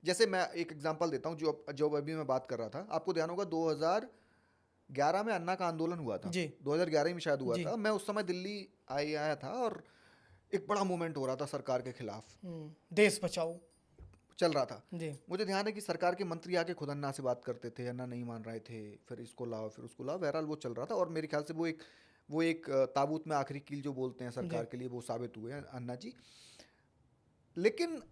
जैसे मैं एक एग्जांपल देता हूँ, जो अभी मैं बात कर रहा था, आपको ध्यान होगा 2011 में अन्ना का आंदोलन हुआ था, जी 2011 में शायद हुआ जी। था। मैं उस समय दिल्ली आया था और एक बड़ा मूवमेंट हो रहा था सरकार के खिलाफ, देश बचाओ चल रहा था। जी। मुझे ध्यान है कि सरकार के मंत्री आके खुद अन्ना से बात करते थे, अन्ना नहीं मान रहे थे, फिर इसको लाओ फिर उसको लाओ, बहरहाल वो चल रहा था। और मेरे ख्याल से वो एक ताबूत में आखिरी कील जो बोलते हैं सरकार के लिए, वो साबित हुए हैं अन्ना जी। लेकिन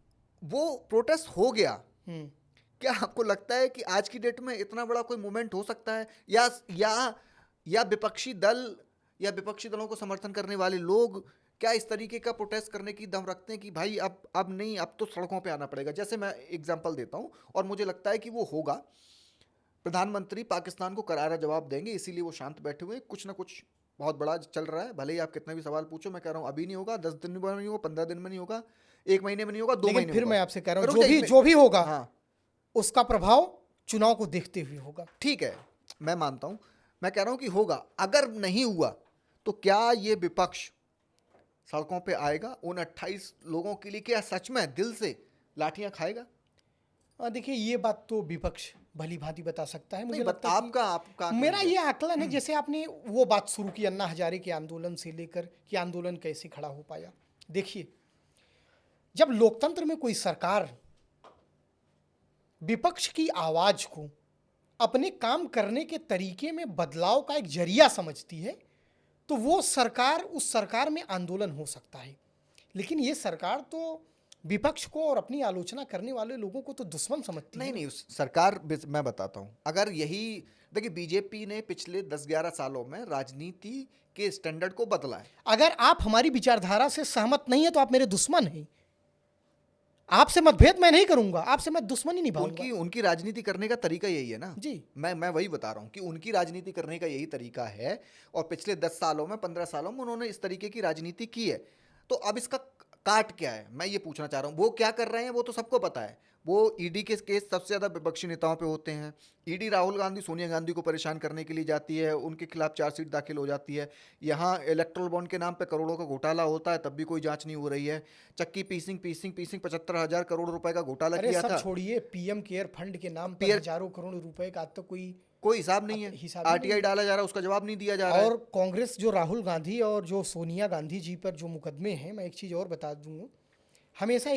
वो प्रोटेस्ट हो गया। क्या आपको लगता है कि आज की डेट में इतना बड़ा कोई मूवमेंट हो सकता है, या विपक्षी दल या विपक्षी दलों को समर्थन करने वाले लोग क्या इस तरीके का प्रोटेस्ट करने की दम रखते हैं कि भाई अब नहीं, अब तो सड़कों पे आना पड़ेगा? जैसे मैं एग्जांपल देता हूं, और मुझे लगता है कि वो होगा। प्रधानमंत्री पाकिस्तान को करारा जवाब देंगे, इसीलिए वो शांत बैठे हुए, कुछ ना कुछ बहुत बड़ा चल रहा है। भले ही आप कितने भी सवाल पूछो, मैं कह रहा हूँ अभी नहीं होगा, 10 दिन में नहीं होगा, 15 दिन में नहीं होगा, 1 महीने में नहीं होगा, 2 महीने में फिर होगा। मैं आपसे कह रहा हूँ जो भी होगा, हाँ, उसका प्रभाव चुनाव को देखते हुए होगा। ठीक है, मैं मानता हूं, मैं कह रहा हूं कि होगा। अगर नहीं हुआ तो क्या ये विपक्ष सड़कों पे आएगा उन 28 लोगों के लिए? क्या सच में दिल से लाठियां खाएगा? देखिए, ये बात तो विपक्ष भली भांति बता सकता है। मुझे नहीं, लगता है आपका मेरा ये आकलन है, जैसे आपने वो बात शुरू की अन्ना हजारे के आंदोलन से लेकर कि आंदोलन कैसे खड़ा हो पाया। देखिए, जब लोकतंत्र में कोई सरकार विपक्ष की आवाज को अपने काम करने के तरीके में बदलाव का एक जरिया समझती है, तो वो सरकार, उस सरकार में आंदोलन हो सकता है। लेकिन ये सरकार तो विपक्ष को और अपनी आलोचना करने वाले लोगों को तो दुश्मन समझती है। नहीं, सरकार, मैं बताता हूं, अगर यही देखिए, बीजेपी ने पिछले 10-11 सालों में राजनीति के स्टैंडर्ड को बदला है। अगर आप हमारी विचारधारा से सहमत नहीं है तो आप मेरे दुश्मन हैं। आपसे मतभेद मैं नहीं करूंगा, आपसे मैं दुश्मनी निभाऊंगा। उनकी राजनीति करने का तरीका यही है ना जी। मैं वही बता रहा हूँ कि उनकी राजनीति करने का यही तरीका है, और पिछले 10 सालों में, 15 सालों में उन्होंने इस तरीके की राजनीति की है। तो अब इसका काट क्या है, मैं ये पूछना चाह रहा हूँ। वो क्या कर रहे हैं वो तो सबको पता है। वो ईडी के केस सबसे ज्यादा विपक्षी नेताओं पे होते हैं। ईडी राहुल गांधी सोनिया गांधी को परेशान करने के लिए जाती है, उनके खिलाफ चार्जशीट दाखिल हो जाती है। यहाँ इलेक्ट्रल बॉन्ड के नाम पे करोड़ों का घोटाला होता है, तब भी कोई जांच नहीं हो रही है। चक्की पीसिंग 75,000 करोड़ रुपए का घोटाला अरे किया सब था। छोड़िए, पीएम केयर फंड के नाम पर पीयर हजारों करोड़ रुपए का आज तक कोई हिसाब नहीं है। हिसाब ही नहीं आरटीआई है। डाला जा रहा है, उसका जवाब नहीं दिया जा रहा है। और कांग्रेस जो राहुल गांधी और जो सोनिया गांधी जी पर जो मुकदमे हैं, मैं एक चीज़ और बता दूं, हमेशा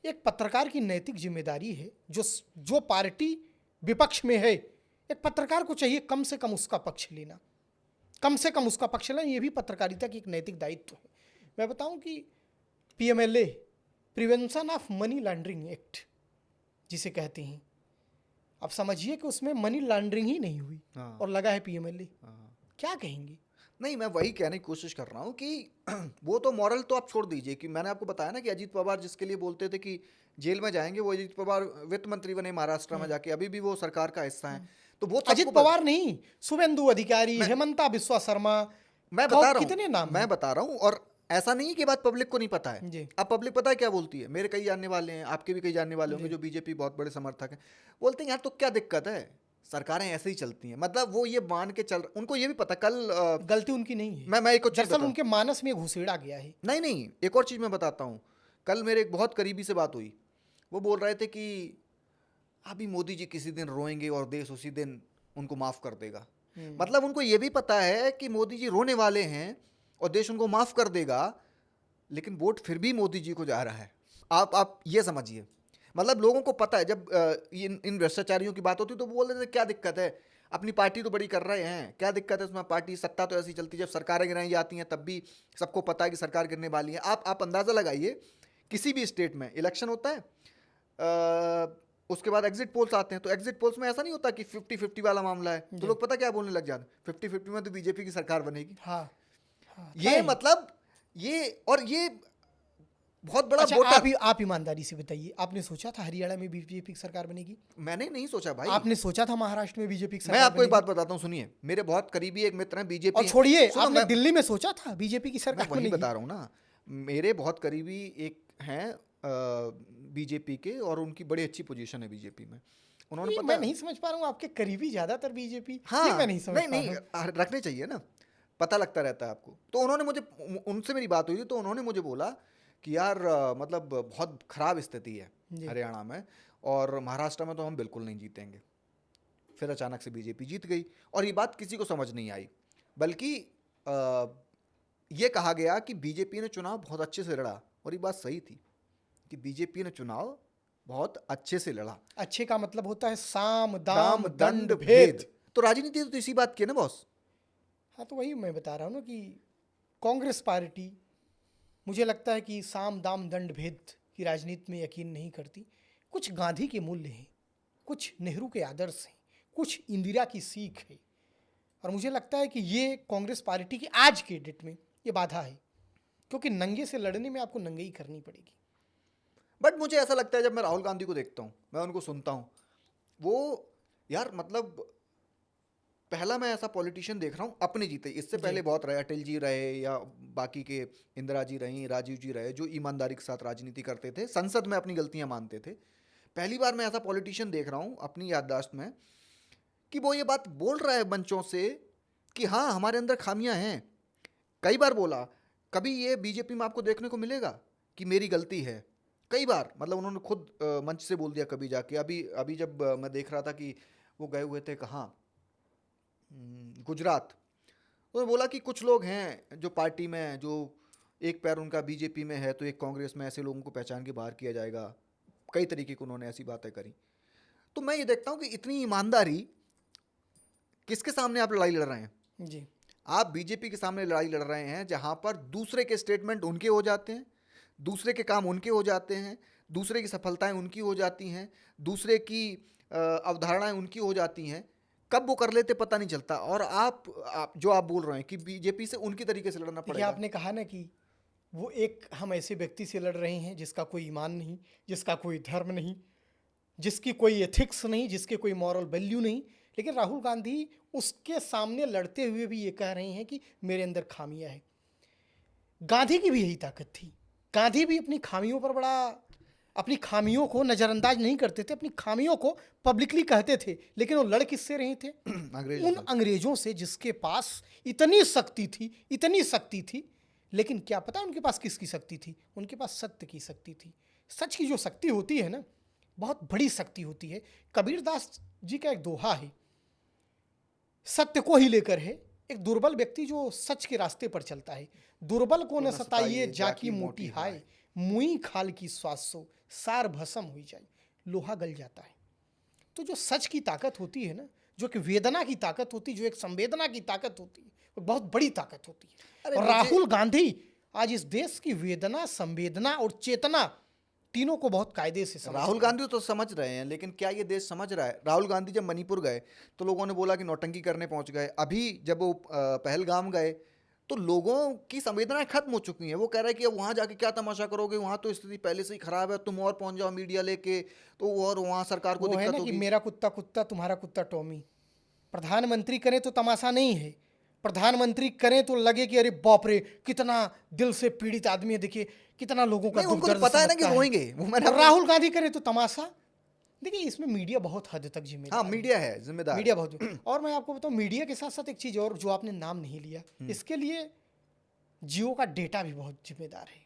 एक पत्रकार की नैतिक जिम्मेदारी है, जो पार्टी विपक्ष में है, एक पत्रकार को चाहिए कम से कम उसका पक्ष लेना, ये भी पत्रकारिता की एक नैतिक दायित्व है। मैं बताऊं कि PMLA, prevention of money laundering act जिसे कहते हैं, अब समझिए कि उसमें मनी लॉन्ड्रिंग ही नहीं हुई और लगा है पीएमएलए। क्या कहेंगे? नहीं, मैं वही कहने की कोशिश कर रहा हूँ कि वो तो मॉरल तो आप छोड़ दीजिए, कि मैंने आपको बताया ना कि अजीत पवार जिसके लिए बोलते थे कि जेल में जाएंगे, वो अजीत पवार वित्त मंत्री बने महाराष्ट्र में जाके, अभी भी वो सरकार का हिस्सा है। तो वो अजीत पवार नहीं, शुभेंदु अधिकारी, हेमंता बिस्वा शर्मा, मैं बता रहा कितने नाम मैं बता रहा हूँ। और ऐसा नहीं कि बात पब्लिक को नहीं पता है। अब पब्लिक पता है क्या बोलती है, मेरे कई जानने वाले हैं, आपके भी कई जानने वाले होंगे जो बीजेपी बहुत बड़े समर्थक हैं, बोलते हैं यार तो क्या दिक्कत है, सरकारें ऐसे ही चलती हैं। मतलब वो ये मान के चल, उनको ये भी पता कल गलती उनकी नहीं है। मैं एक और चीज दरअसल उनके मानस में घुसेड़ा गया है। नहीं, एक और चीज मैं बताता हूँ। कल मेरे एक बहुत करीबी से बात हुई, वो बोल रहे थे कि अभी मोदी जी किसी दिन रोएंगे और देश उसी दिन उनको माफ कर देगा। मतलब उनको ये भी पता है कि मोदी जी रोने वाले हैं और देश उनको माफ कर देगा, लेकिन वोट फिर भी मोदी जी को जा रहा है। आप ये समझिए, मतलब लोगों को पता है। जब इन भ्रष्टाचारियों की बात होती तो बोल देते क्या दिक्कत है, अपनी पार्टी तो बड़ी कर रहे हैं, क्या दिक्कत है उसमें, पार्टी सत्ता तो ऐसी चलती है। जब सरकारें गिराई जाती हैं तब भी सबको पता है कि सरकार गिरने वाली है। आप अंदाजा लगाइए, किसी भी स्टेट में इलेक्शन होता है, उसके बाद एग्जिट पोल्स आते हैं, तो एग्जिट पोल्स में ऐसा नहीं होता कि 50-50 वाला मामला है, तो लोग पता क्या बोलने लग जाते, 50-50 में तो बीजेपी की सरकार बनेगी। ये मतलब ये बहुत बड़ा वोटर। आप ईमानदारी से बताइए, आपने सोचा था हरियाणा में बीजेपी की सरकार बनेगी? मैंने नहीं सोचा भाई। आपने सोचा था महाराष्ट्र में बीजेपी की सरकार? मैं आपको एक बात बताता हूँ, सुनिए। मेरे बहुत करीबी एक मित्र हैं बीजेपी। और छोड़िए, आपने दिल्ली में सोचा था बीजेपी की सरकार बनेगी? वही बता रहा हूँ ना, मेरे बहुत करीबी एक हैं बीजेपी के, और उनकी बड़ी अच्छी पोजीशन है बीजेपी में। उन्होंने मैं नहीं समझ पा रहा हूँ, आपके करीबी ज्यादातर बीजेपी। हाँ, मैं नहीं समझ नहीं रखने चाहिए ना, पता लगता रहता है आपको। तो उन्होंने मुझे, उनसे मेरी बात हुई थी, तो उन्होंने मुझे बोला कि यार मतलब बहुत खराब स्थिति है हरियाणा में, और महाराष्ट्र में तो हम बिल्कुल नहीं जीतेंगे। फिर अचानक से बीजेपी जीत गई, और ये बात किसी को समझ नहीं आई, बल्कि ये कहा गया कि बीजेपी ने चुनाव बहुत अच्छे से लड़ा, और ये बात सही थी कि बीजेपी ने चुनाव बहुत अच्छे से लड़ा। अच्छे का मतलब होता है साम दाम दंड भेद। तो राजनीति तो इसी बात की है ना बॉस। हाँ, तो वही मैं बता रहा हूँ ना कि कांग्रेस पार्टी, मुझे लगता है कि साम दाम दंड भेद की राजनीति में यकीन नहीं करती। कुछ गांधी के मूल्य हैं, कुछ नेहरू के आदर्श हैं, कुछ इंदिरा की सीख है, और मुझे लगता है कि ये कांग्रेस पार्टी की आज के डेट में ये बाधा है, क्योंकि नंगे से लड़ने में आपको नंगे ही करनी पड़ेगी। बट मुझे ऐसा लगता है, जब मैं राहुल गांधी को देखता हूँ, मैं उनको सुनता हूँ, वो यार मतलब पहला मैं ऐसा पॉलिटिशियन देख रहा हूँ अपने जीते। इससे पहले बहुत रहे, अटल जी रहे या बाकी के इंदिरा जी रही, राजीव जी रहे, जो ईमानदारी के साथ राजनीति करते थे, संसद में अपनी गलतियां मानते थे। पहली बार मैं ऐसा पॉलिटिशियन देख रहा हूँ अपनी याददाश्त में कि वो ये बात बोल रहा है मंचों से कि हाँ हमारे अंदर खामियां हैं। कई बार बोला, कभी ये बीजेपी में आपको देखने को मिलेगा कि मेरी गलती है? कई बार, मतलब उन्होंने खुद मंच से बोल दिया कभी जाके। अभी जब मैं देख रहा था कि वो गए हुए थे कहाँ, गुजरात, तो बोला कि कुछ लोग हैं जो पार्टी में, जो एक पैर उनका बीजेपी में है तो एक कांग्रेस में, ऐसे लोगों को पहचान के बाहर किया जाएगा। कई तरीके की उन्होंने ऐसी बातें करी। तो मैं ये देखता हूँ कि इतनी ईमानदारी किसके सामने आप लड़ाई लड़ रहे हैं जी? आप बीजेपी के सामने लड़ाई लड़ रहे हैं, जहां पर दूसरे के स्टेटमेंट उनके हो जाते हैं, दूसरे के काम उनके हो जाते हैं, दूसरे की सफलताएं उनकी हो जाती हैं, दूसरे की अवधारणाएं उनकी हो जाती हैं। कब वो कर लेते पता नहीं चलता। और आप जो आप बोल रहे हैं कि बीजेपी से उनकी तरीके से लड़ना पड़ेगा। आपने कहा ना कि वो एक हम ऐसे व्यक्ति से लड़ रहे हैं जिसका कोई ईमान नहीं, जिसका कोई धर्म नहीं, जिसकी कोई एथिक्स नहीं, जिसके कोई मॉरल वैल्यू नहीं, लेकिन राहुल गांधी उसके सामने लड़ते हुए भी ये कह रहे हैं कि मेरे अंदर खामियां है। गांधी की भी यही ताकत थी। गांधी भी अपनी खामियों पर बड़ा, अपनी खामियों को नज़रअंदाज नहीं करते थे, अपनी खामियों को पब्लिकली कहते थे, लेकिन वो लड़ किससे रहे थे? उन अंग्रेजों से जिसके पास इतनी शक्ति थी, इतनी शक्ति थी, लेकिन क्या पता उनके पास किसकी शक्ति थी? उनके पास सत्य की शक्ति थी। सच की जो शक्ति होती है ना, बहुत बड़ी शक्ति होती है। कबीरदास जी का एक दोहा है, सत्य को ही लेकर है। एक दुर्बल व्यक्ति जो सच के रास्ते पर चलता है, दुर्बल को न सताइए जाकी मोटी हाय, मुई खाल की स्वासो सार भस्म हुई जाए, लोहा गल जाता है। तो जो सच की ताकत होती है ना, जो कि वेदना की ताकत होती है, जो एक संवेदना की ताकत होती है, वो बहुत बड़ी ताकत होती है। और राहुल गांधी आज इस देश की वेदना, संवेदना और चेतना तीनों को बहुत कायदे से समझ। राहुल गांधी तो समझ रहे हैं, लेकिन क्या ये देश समझ रहा है? राहुल गांधी जब मणिपुर गए तो लोगों ने बोला कि नौटंकी करने पहुंच गए। अभी जब वो पहलगाम गए तो लोगों की संवेदनाएं खत्म हो चुकी हैं। वो कह रहे हैं कि अब वहां जाके क्या तमाशा करोगे, वहां तो स्थिति पहले से ही खराब है, तुम और पहुंच जाओ मीडिया लेके, तो और वहां सरकार को दिक्कत होगी। कि मेरा कुत्ता कुत्ता, तुम्हारा कुत्ता टॉमी। प्रधानमंत्री करें तो तमाशा नहीं है, प्रधानमंत्री करें तो लगे कि अरे बाप रे, कितना दिल से पीड़ित आदमी है, देखिए कितना लोगों का उनको तो पता है ना कि रोएंगे। राहुल गांधी करे तो तमाशा। देखिए इसमें मीडिया बहुत हद तक जिम्मेदार। हाँ, मीडिया है जिम्मेदार, मीडिया बहुत। और मैं आपको बताऊं, मीडिया के साथ साथ एक चीज और जो आपने नाम नहीं लिया, इसके लिए जियो का डेटा भी बहुत जिम्मेदार है।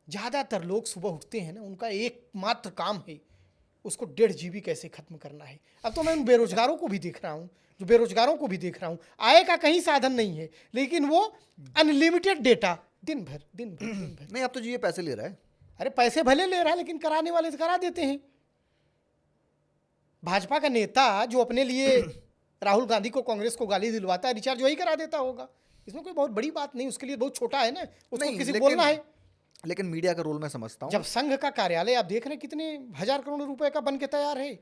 ज़्यादातर लोग सुबह उठते हैं ना, उनका एकमात्र काम है उसको 1.5 GB कैसे खत्म करना है। अब तो मैं उन बेरोजगारों को भी देख रहा हूँ, जो बेरोजगारों को भी देख रहा हूँ, आय का कहीं साधन नहीं है, लेकिन वो अनलिमिटेड डेटा दिन भर नहीं, अब तो जियो पैसे ले रहा है। अरे पैसे भले ले रहा है, लेकिन कराने वाले तो करा देते हैं। भाजपा का नेता जो अपने लिए राहुल गांधी को, कांग्रेस को गाली दिलवाता है, रिचार्ज वही करा देता होगा। इसमें कोई बहुत बड़ी बात नहीं, उसके लिए बहुत छोटा है ना, उसको किसी को बोलना है। लेकिन मीडिया का रोल मैं समझता हूँ। जब संघ का कार्यालय आप देख रहे हैं कितने 1000 करोड़ रुपए का बन के तैयार है।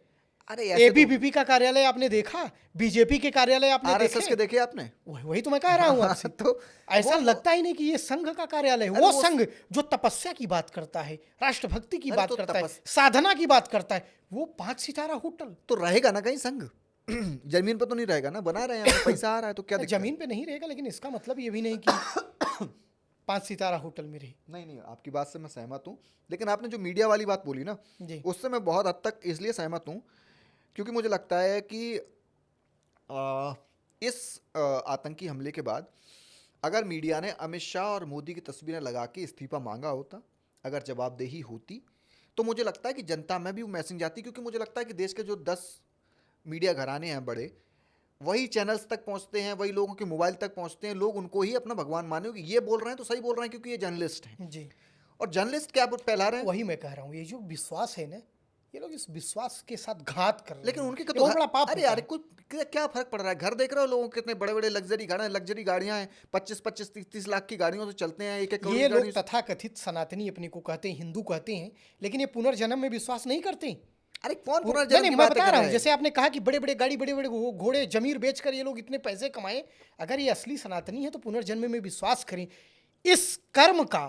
अरे एबीवीपी का कार्यालय आपने देखा, बीजेपी के कार्यालय आपने आरएसएस के देखे आपने? वही तो मैं कह रहा हूँ आपसे। तो ऐसा लगता ही नहीं कि ये संघ का कार्यालय है। वो संघ जो तपस्या की बात करता है, राष्ट्रभक्ति की बात करता है, साधना की बात करता है, वो 5 सितारा होटल तो रहेगा ना कहीं संघ। जमीन पे तो नहीं रहेगा ना, बना रहे हैं, पैसा आ रहा है तो क्या दिक्कत? जमीन पे नहीं रहेगा, लेकिन इसका मतलब ये भी नहीं कि 5 सितारा होटल में रहे। नहीं, आपकी बात से मैं सहमत हूँ, लेकिन आपने जो मीडिया वाली बात बोली ना, उससे मैं बहुत हद तक इसलिए सहमत हूँ क्योंकि मुझे लगता है कि इस आतंकी हमले के बाद अगर मीडिया ने अमित शाह और मोदी की तस्वीरें लगा के इस्तीफा मांगा होता, अगर जवाबदेही होती, तो मुझे लगता है कि जनता में भी वो मैसेज जाती। क्योंकि मुझे लगता है कि देश के जो 10 मीडिया घराने हैं बड़े, वही चैनल्स तक पहुंचते हैं, वही लोगों के मोबाइल तक पहुंचते हैं, लोग उनको ही अपना भगवान माने कि ये बोल रहे हैं तो सही बोल रहे हैं क्योंकि ये जर्नलिस्ट हैं जी। और जर्नलिस्ट क्या फैला रहे हैं? वही मैं कह रहा हूँ, ये जो विश्वास है ना, ये लोग इस विश्वास के साथ घात कर रहे हैं। लेकिन उनके तो बड़ा पाप। अरे यार, कुछ क्या फर्क पड़ रहा है? घर देख रहे हो लोगों के कितने बड़े बड़े लग्जरी गाड़ियां हैं, 25-25, 30-30 लाख की गाड़ियों से चलते हैं, एक ये लोग तथाकथित सनातनी अपने को कहते हैं, हिंदू कहते हैं, लेकिन ये पुनर्जन्म में विश्वास नहीं करते। अरे कौन पुनर्जन्म की बात बता रहा हूँ, जैसे आपने कहा कि बड़े बड़े गाड़ी, बड़े बड़े घोड़े, जमीर बेचकर ये लोग इतने पैसे कमाए। अगर ये असली सनातनी है तो पुनर्जन्म में विश्वास करें। इस कर्म का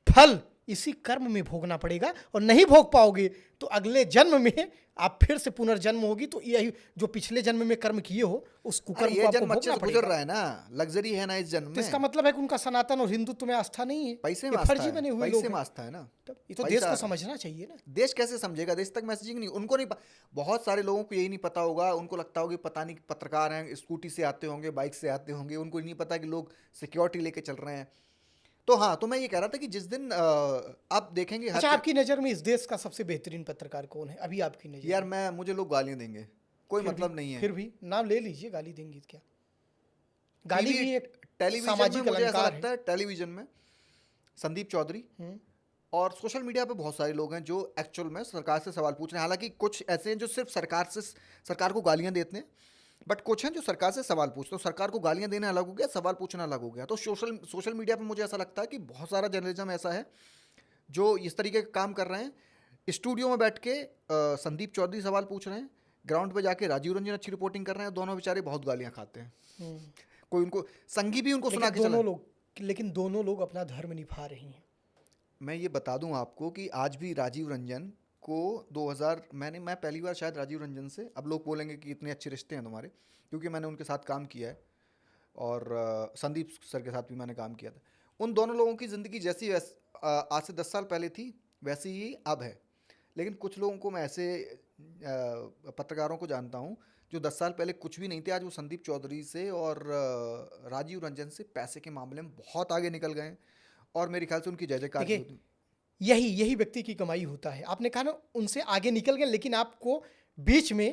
फल इसी कर्म में भोगना पड़ेगा, और नहीं भोग पाओगे तो अगले जन्म में आप फिर से पुनर्जन्म होगी। तो यही जो पिछले जन्म में कर्म किए हो उस कुकर्म को आपको भोगना पड़ेगा। गुजर रहा है ना, लग्जरी है ना इस जन्म में। तो इसका मतलब है कि उनका सनातन और हिंदुत्व में आस्था नहीं है, पैसे में फर्जी बने हुए लोग हैं। आस्था है ना, ये तो देश को समझना चाहिए ना। देश कैसे समझेगा? देश तक मैसेजिंग नहीं, उनको नहीं। बहुत सारे लोगों को यही नहीं पता होगा, उनको लगता होगा पता नहीं पत्रकार हैं, स्कूटी से आते होंगे, बाइक से आते होंगे, उनको नहीं पता कि लोग सिक्योरिटी लेके चल रहे हैं। तो हाँ, तो मैं ये कह रहा था कि जिस दिन आप देखेंगे। अच्छा, आपकी नज़र में इस देश का सबसे बेहतरीन पत्रकार कौन है अभी आपकी नज़र? यार मुझे लोग गालियां देंगे, कोई मतलब नहीं है। फिर भी नाम ले लीजिए, गाली देंगे क्या? गाली भी एक टेलीविजन में मुझे ऐसा लगता है, टेलीविजन में संदीप चौधरी और सोशल मीडिया पे बहुत सारे लोग हैं जो एक्चुअल में सरकार से सवाल पूछ रहे हैं। हालांकि कुछ ऐसे हैं जो सिर्फ सरकार को गालियां देते हैं, बट कुछ हैं जो सरकार से सवाल पूछते हैं। सरकार को गालियां देना अलग हो गया, सवाल पूछना अलग हो गया। तो सोशल मीडिया पे मुझे ऐसा लगता है कि बहुत सारा जर्नलिज्म ऐसा है जो इस तरीके का काम कर रहे हैं। स्टूडियो में बैठ के संदीप चौधरी सवाल पूछ रहे हैं, ग्राउंड पे जाके राजीव रंजन अच्छी रिपोर्टिंग कर रहे हैं, दोनों बेचारे बहुत गालियां खाते हैं। कोई उनको संगी भी उनको सुना के दोनों लोग, लेकिन दोनों लोग अपना धर्म निभा रही हैं। मैं ये बता दूं आपको कि आज भी राजीव रंजन को 2000 मैं पहली बार शायद राजीव रंजन से, अब लोग बोलेंगे कि इतने अच्छे रिश्ते हैं तुम्हारे, क्योंकि मैंने उनके साथ काम किया है और संदीप सर के साथ भी मैंने काम किया था। उन दोनों लोगों की ज़िंदगी जैसी आज से 10 साल पहले थी वैसी ही अब है। लेकिन कुछ लोगों को मैं ऐसे पत्रकारों को जानता हूँ जो 10 साल पहले कुछ भी नहीं थे, आज वो संदीप चौधरी से और राजीव रंजन से पैसे के मामले में बहुत आगे निकल गए हैं और मेरे ख्याल से उनकी जय जयकार देखिए, यही व्यक्ति की कमाई होता है। आपने कहा ना उनसे आगे निकल गए, लेकिन आपको बीच में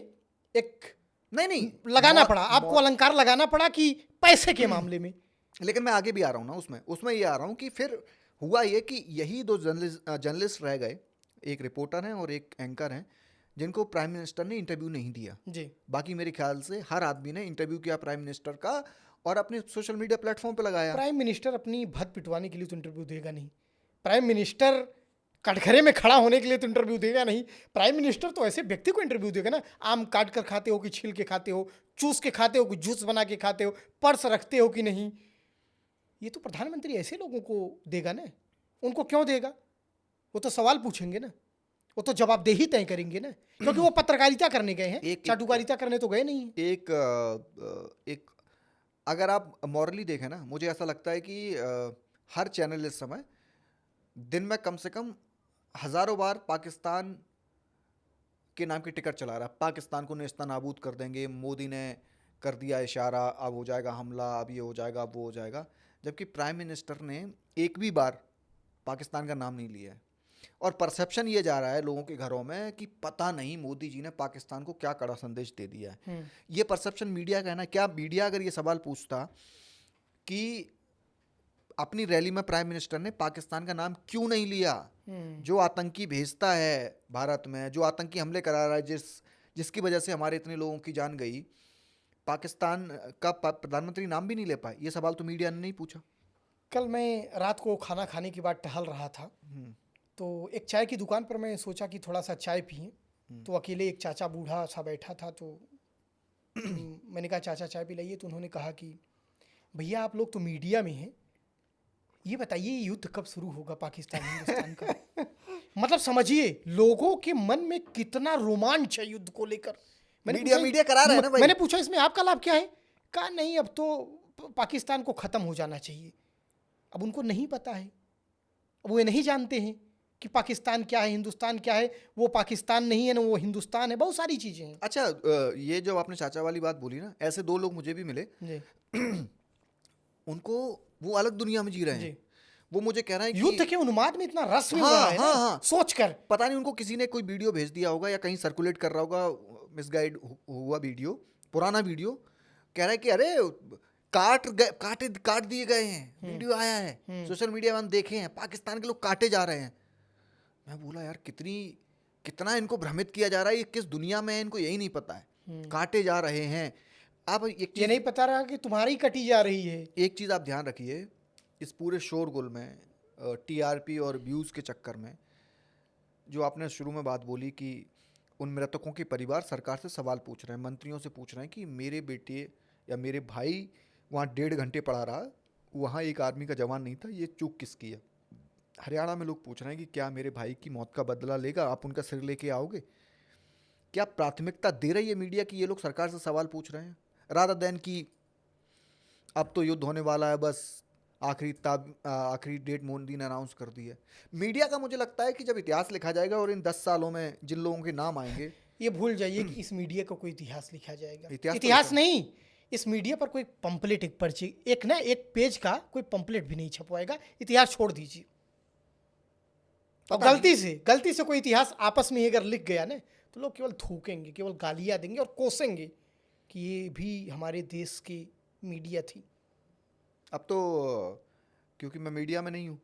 एक नहीं लगाना पड़ा, आपको अलंकार लगाना पड़ा कि पैसे के मामले में। लेकिन मैं आगे भी आ रहा हूँ ना, उसमें ये आ रहा हूँ कि फिर हुआ ये कि यही दो जर्नलिस्ट रह गए, एक रिपोर्टर हैं और एक एंकर हैं, जिनको प्राइम मिनिस्टर ने इंटरव्यू नहीं दिया जी। बाकी मेरे ख्याल से हर आदमी ने इंटरव्यू किया प्राइम मिनिस्टर का और अपने सोशल मीडिया प्लेटफॉर्म पे लगाया। प्राइम मिनिस्टर अपनी भद पिटवाने के लिए तो इंटरव्यू देगा नहीं। प्राइम मिनिस्टर कटघरे में खड़ा होने के लिए तो इंटरव्यू देगा नहीं। प्राइम मिनिस्टर तो ऐसे व्यक्ति को इंटरव्यू देगा ना, आम काट कर खाते हो कि छील के खाते हो, चूस के खाते हो कि जूस बना के खाते हो, पर्स रखते हो कि नहीं, ये तो प्रधानमंत्री ऐसे लोगों को देगा ना। उनको क्यों देगा? वो तो सवाल पूछेंगे ना, वो तो जवाबदेही तय करेंगे ना, क्योंकि वो पत्रकारिता करने गए हैं, चाटुकारिता करने तो गए नहीं। एक अगर आप मॉरली देखें ना, मुझे ऐसा लगता है कि हर चैनल इस समय दिन में कम से कम हजारों बार पाकिस्तान के नाम की टिकट चला रहा है। पाकिस्तान को नेस्तनाबूद कर देंगे, मोदी ने कर दिया इशारा, अब हो जाएगा हमला, अब ये हो जाएगा, अब वो हो जाएगा, जबकि प्राइम मिनिस्टर ने एक भी बार पाकिस्तान का नाम नहीं लिया है। और परसेप्शन ये जा रहा है लोगों के घरों में कि पता नहीं मोदी जी ने पाकिस्तान को क्या कड़ा संदेश दे दिया है। ये परसेप्शन मीडिया का है ना। क्या मीडिया अगर ये सवाल पूछता कि अपनी रैली में प्राइम मिनिस्टर ने पाकिस्तान का नाम क्यों नहीं लिया, जो आतंकी भेजता है भारत में, जो आतंकी हमले करा रहा है, जिसकी वजह से हमारे इतने लोगों की जान गई, पाकिस्तान का प्रधानमंत्री नाम भी नहीं ले पाए, ये सवाल तो मीडिया ने नहीं पूछा। कल मैं रात को खाना खाने के बाद टहल रहा था, तो एक चाय की दुकान पर मैं सोचा कि थोड़ा सा चाय पिए, तो अकेले एक चाचा बूढ़ा सा बैठा था, तो मैंने कहा चाचा चाय पिलाइए। तो उन्होंने कहा कि भैया आप लोग तो मीडिया में हैं, ये बताइए युद्ध कब शुरू होगा पाकिस्तान हिंदुस्तान का। मतलब समझिए लोगों के मन में कितना रोमांच है युद्ध को लेकर। मीडिया करा रहा है ना भाई। मैंने पूछा इसमें आपका लाभ क्या है? कहा नहीं, अब तो पाकिस्तान को ख़त्म हो जाना चाहिए। अब उनको नहीं पता है, अब वो नहीं जानते हैं कि पाकिस्तान क्या है, हिंदुस्तान क्या है। वो पाकिस्तान नहीं है ना, वो हिंदुस्तान है, बहुत सारी चीज़ें हैं। अच्छा, ये जो आपने चाचा वाली बात बोली ना, ऐसे दो लोग मुझे भी मिले उनको वो अलग दुनिया में जी रहे हैं। वो मुझे कह रहे हैं युद्ध के उन्माद में इतना रस मिल रहा है ना, सोचकर। पता नहीं उनको किसी ने कोई वीडियो भेज दिया होगा या कहीं सर्कुलेट कर रहा होगा, मिसगाइड हुआ वीडियो, पुराना वीडियो, कह रहा है कि अरे काट दिए गए हैं, वीडियो आया है सोशल मीडिया में, हम देखे हैं पाकिस्तान के लोग काटे जा रहे हैं। मैं बोला यार कितना इनको भ्रमित किया जा रहा है, ये किस दुनिया में है, इनको यही नहीं पता है, काटे जा रहे हैं। आप ये नहीं पता रहा कि तुम्हारी कटी जा रही है। एक चीज़ आप ध्यान रखिए, इस पूरे शोरगुल में, टीआरपी और व्यूज़ के चक्कर में, जो आपने शुरू में बात बोली कि उन मृतकों के परिवार सरकार से सवाल पूछ रहे हैं, मंत्रियों से पूछ रहे हैं कि मेरे बेटे या मेरे भाई वहाँ 1.5 घंटे पड़ा रहा, वहाँ एक आर्मी का जवान नहीं था, ये चूक किसकी है? हरियाणा में लोग पूछ रहे हैं कि क्या मेरे भाई की मौत का बदला लेगा, आप उनका सिर लेके आओगे? क्या प्राथमिकता दे रही है मीडिया कि ये लोग सरकार से सवाल पूछ रहे हैं, रादर देन कि अब तो युद्ध होने वाला है, बस आखिरी डेट मोदी ने अनाउंस कर दी है? मीडिया का मुझे लगता है कि जब इतिहास लिखा जाएगा और इन 10 सालों में जिन लोगों के नाम आएंगे, ये भूल जाइए कि इस मीडिया का कोई इतिहास लिखा जाएगा। इतिहास नहीं, इस मीडिया पर कोई पंपलेट, एक पर्ची, एक पेज का कोई पंपलेट भी नहीं छपवाएगा। इतिहास छोड़ दीजिए। और गलती से कोई इतिहास आपस में अगर लिख गया ना, तो लोग केवल थूकेंगे, केवल गालियां देंगे और कोसेंगे कि ये भी हमारे देश की मीडिया थी। अब तो क्योंकि मैं मीडिया में नहीं हूँ,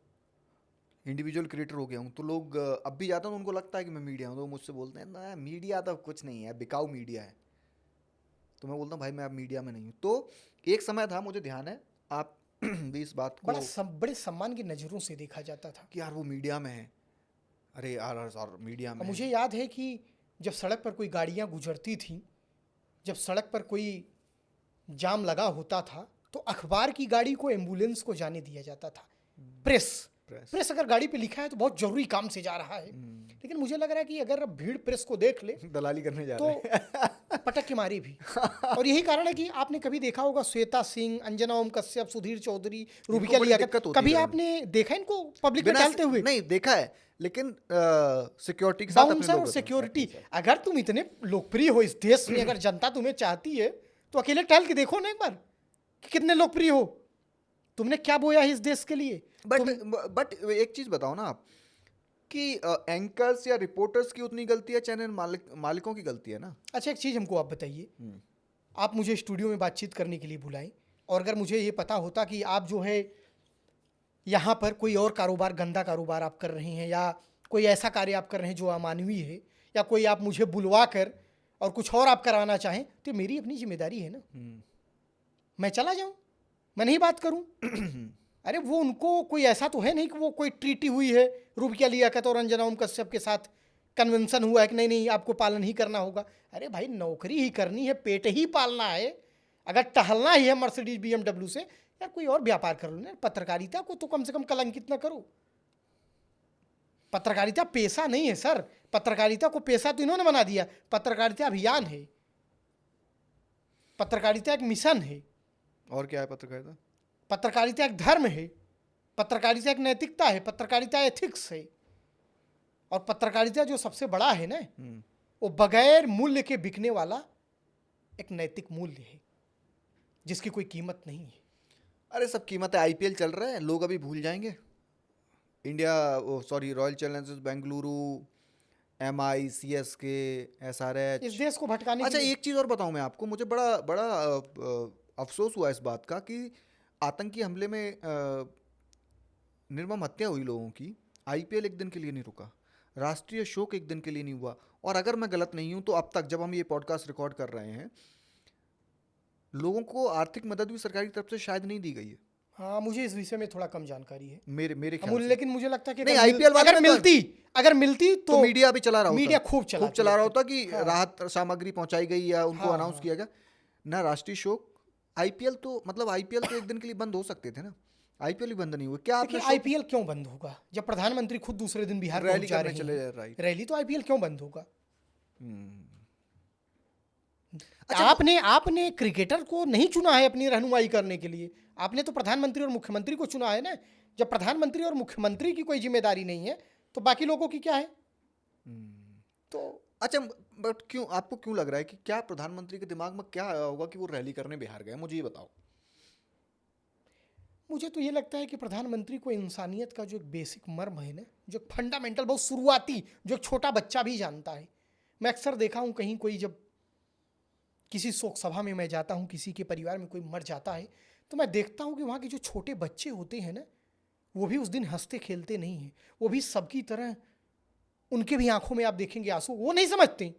इंडिविजुअल क्रिएटर हो गया हूँ, तो लोग अब भी जाता हूँ, उनको लगता है कि मैं मीडिया हूँ, तो मुझसे बोलते हैं ना मीडिया तो कुछ नहीं है, बिकाऊ मीडिया है। तो मैं बोलता हूँ भाई मैं अब मीडिया में नहीं हूँ। तो एक समय था, मुझे ध्यान है, आप भी इस बात को बड़े सम्मान की नज़रों से देखा जाता था कि यार वो मीडिया में है, अरे यार मीडिया में। मुझे याद है कि जब सड़क पर कोई गाड़ियाँ गुजरती थी, जब सड़क पर कोई जाम लगा होता था, तो अखबार की गाड़ी को एम्बुलेंस को जाने दिया जाता था। प्रेस अगर गाड़ी पे लिखा है तो बहुत जरूरी काम से जा रहा है। लेकिन मुझे लग रहा है कि अगर भीड़ प्रेस को देख ले, दलाली करने जा रहे हैं। पटक के मारे भी। और यही कारण है कि आपने कभी देखा होगा श्वेता सिंह, अंजना ओम कश्यप, सुधीर चौधरी, रूबिका लियाकत, कभी आपने देखा इनको पब्लिक में टहलते हुए? नहीं देखा है, लेकिन सिक्योरिटी के साथ अपने बाउंसर और सिक्योरिटी। अगर तुम इतने लोकप्रिय हो इस देश में, अगर जनता तुम्हें चाहती है तो अकेले टहल के देखो ना एक बार कि कितने लोकप्रिय हो, तुमने क्या बोया है इस देश के लिए। बट एक चीज बताओ ना आप कि एंकर्स या रिपोर्टर्स की उतनी गलती है, चैनल मालिकों की गलती है ना। अच्छा एक चीज हमको आप बताइए, आप मुझे स्टूडियो में बातचीत करने के लिए बुलाएं, और अगर मुझे ये पता होता कि आप जो है यहाँ पर कोई और कारोबार, गंदा कारोबार आप कर रहे हैं, या कोई ऐसा कार्य आप कर रहे हैं जो अमानवीय है, या कोई आप मुझे बुलवा कर और कुछ और आप कराना चाहें, तो मेरी अपनी जिम्मेदारी है ना। मैं चला जाऊं, मैं नहीं बात करूं। अरे वो उनको कोई ऐसा तो है नहीं कि वो कोई ट्रीटी हुई है रूबिका लियाकत और अंजना ओम कश्यप के साथ, कन्वेंशन हुआ है कि नहीं नहीं आपको पालन ही करना होगा। अरे भाई नौकरी ही करनी है, पेट ही पालना है, अगर टहलना ही है मर्सिडीज BMW से, यार कोई और व्यापार कर लो ना। पत्रकारिता को तो कम से कम कलंकित ना करो। पत्रकारिता पेशा नहीं है सर, पत्रकारिता को पेशा तो इन्होंने बना दिया। पत्रकारिता अभियान है, पत्रकारिता एक मिशन है। और क्या है पत्रकारिता? पत्रकारिता एक धर्म है, पत्रकारिता एक नैतिकता है, पत्रकारिता एथिक्स है। और पत्रकारिता जो सबसे बड़ा है ना, वो बगैर मूल्य के बिकने वाला एक नैतिक मूल्य है जिसकी कोई कीमत नहीं है। अरे सब कीमत है, IPL चल रहा है, लोग अभी भूल जाएंगे। Royal Challengers Bengaluru, MI, CSK, SRH, इस देश को भटकाने। अच्छा एक चीज़ और बताऊं मैं आपको, मुझे बड़ा बड़ा अफसोस हुआ इस बात का कि आतंकी हमले में निर्मम हत्या हुई लोगों की, IPL एक दिन के लिए नहीं रुका, राष्ट्रीय शोक एक दिन के लिए नहीं हुआ। और अगर मैं गलत नहीं हूं तो अब तक जब हम ये पॉडकास्ट रिकॉर्ड कर रहे हैं, लोगों को आर्थिक मदद भी सरकार की तरफ से शायद नहीं दी गई है। हाँ मुझे इस विषय में थोड़ा कम जानकारी है मेरे ख्याल से। लेकिन मुझे लगता है कि नहीं IPL वाले अगर मिलती तो मीडिया भी चला रहा होता, मीडिया खूब चला रहा होता कि राहत सामग्री पहुंचाई गई या उनको अनाउंस किया गया ना। राष्ट्रीय शोक, IPL तो मतलब IPL तो एक दिन के लिए बंद हो सकते थे ना, IPL ही बंद नहीं हुआ। क्या आपने IPL क्यों बंद होगा जब प्रधानमंत्री खुद दूसरे दिन बिहार पहुंच जा रहे हैं रैली, तो IPL क्यों बंद होगा? अच्छा आपने क्रिकेटर को नहीं चुना है अपनी रहनुमाई करने के लिए, आपने तो प्रधानमंत्री और मुख्यमंत्री को चुना है ना। जब प्रधानमंत्री और मुख्यमंत्री की कोई जिम्मेदारी नहीं है तो बाकी लोगों की क्या है? तो अच्छा बट क्यों, आपको क्यों लग रहा है कि क्या प्रधानमंत्री के दिमाग में क्या आया होगा कि वो रैली करने बिहार गए? मुझे ये बताओ। मुझे तो ये लगता है कि प्रधानमंत्री को इंसानियत का जो एक बेसिक मर्म है ना, जो फंडामेंटल, बहुत शुरुआती, जो छोटा बच्चा भी जानता है। मैं अक्सर देखा हूँ कहीं कोई जब किसी शोक सभा में मैं जाता हूँ, किसी के परिवार में कोई मर जाता है, तो मैं देखता हूँ कि वहाँ के जो छोटे बच्चे होते हैं ना, वो भी उस दिन हंसते खेलते नहीं हैं। वो भी सबकी तरह, उनके भी आंखों में आप देखेंगे आंसू। वो नहीं समझते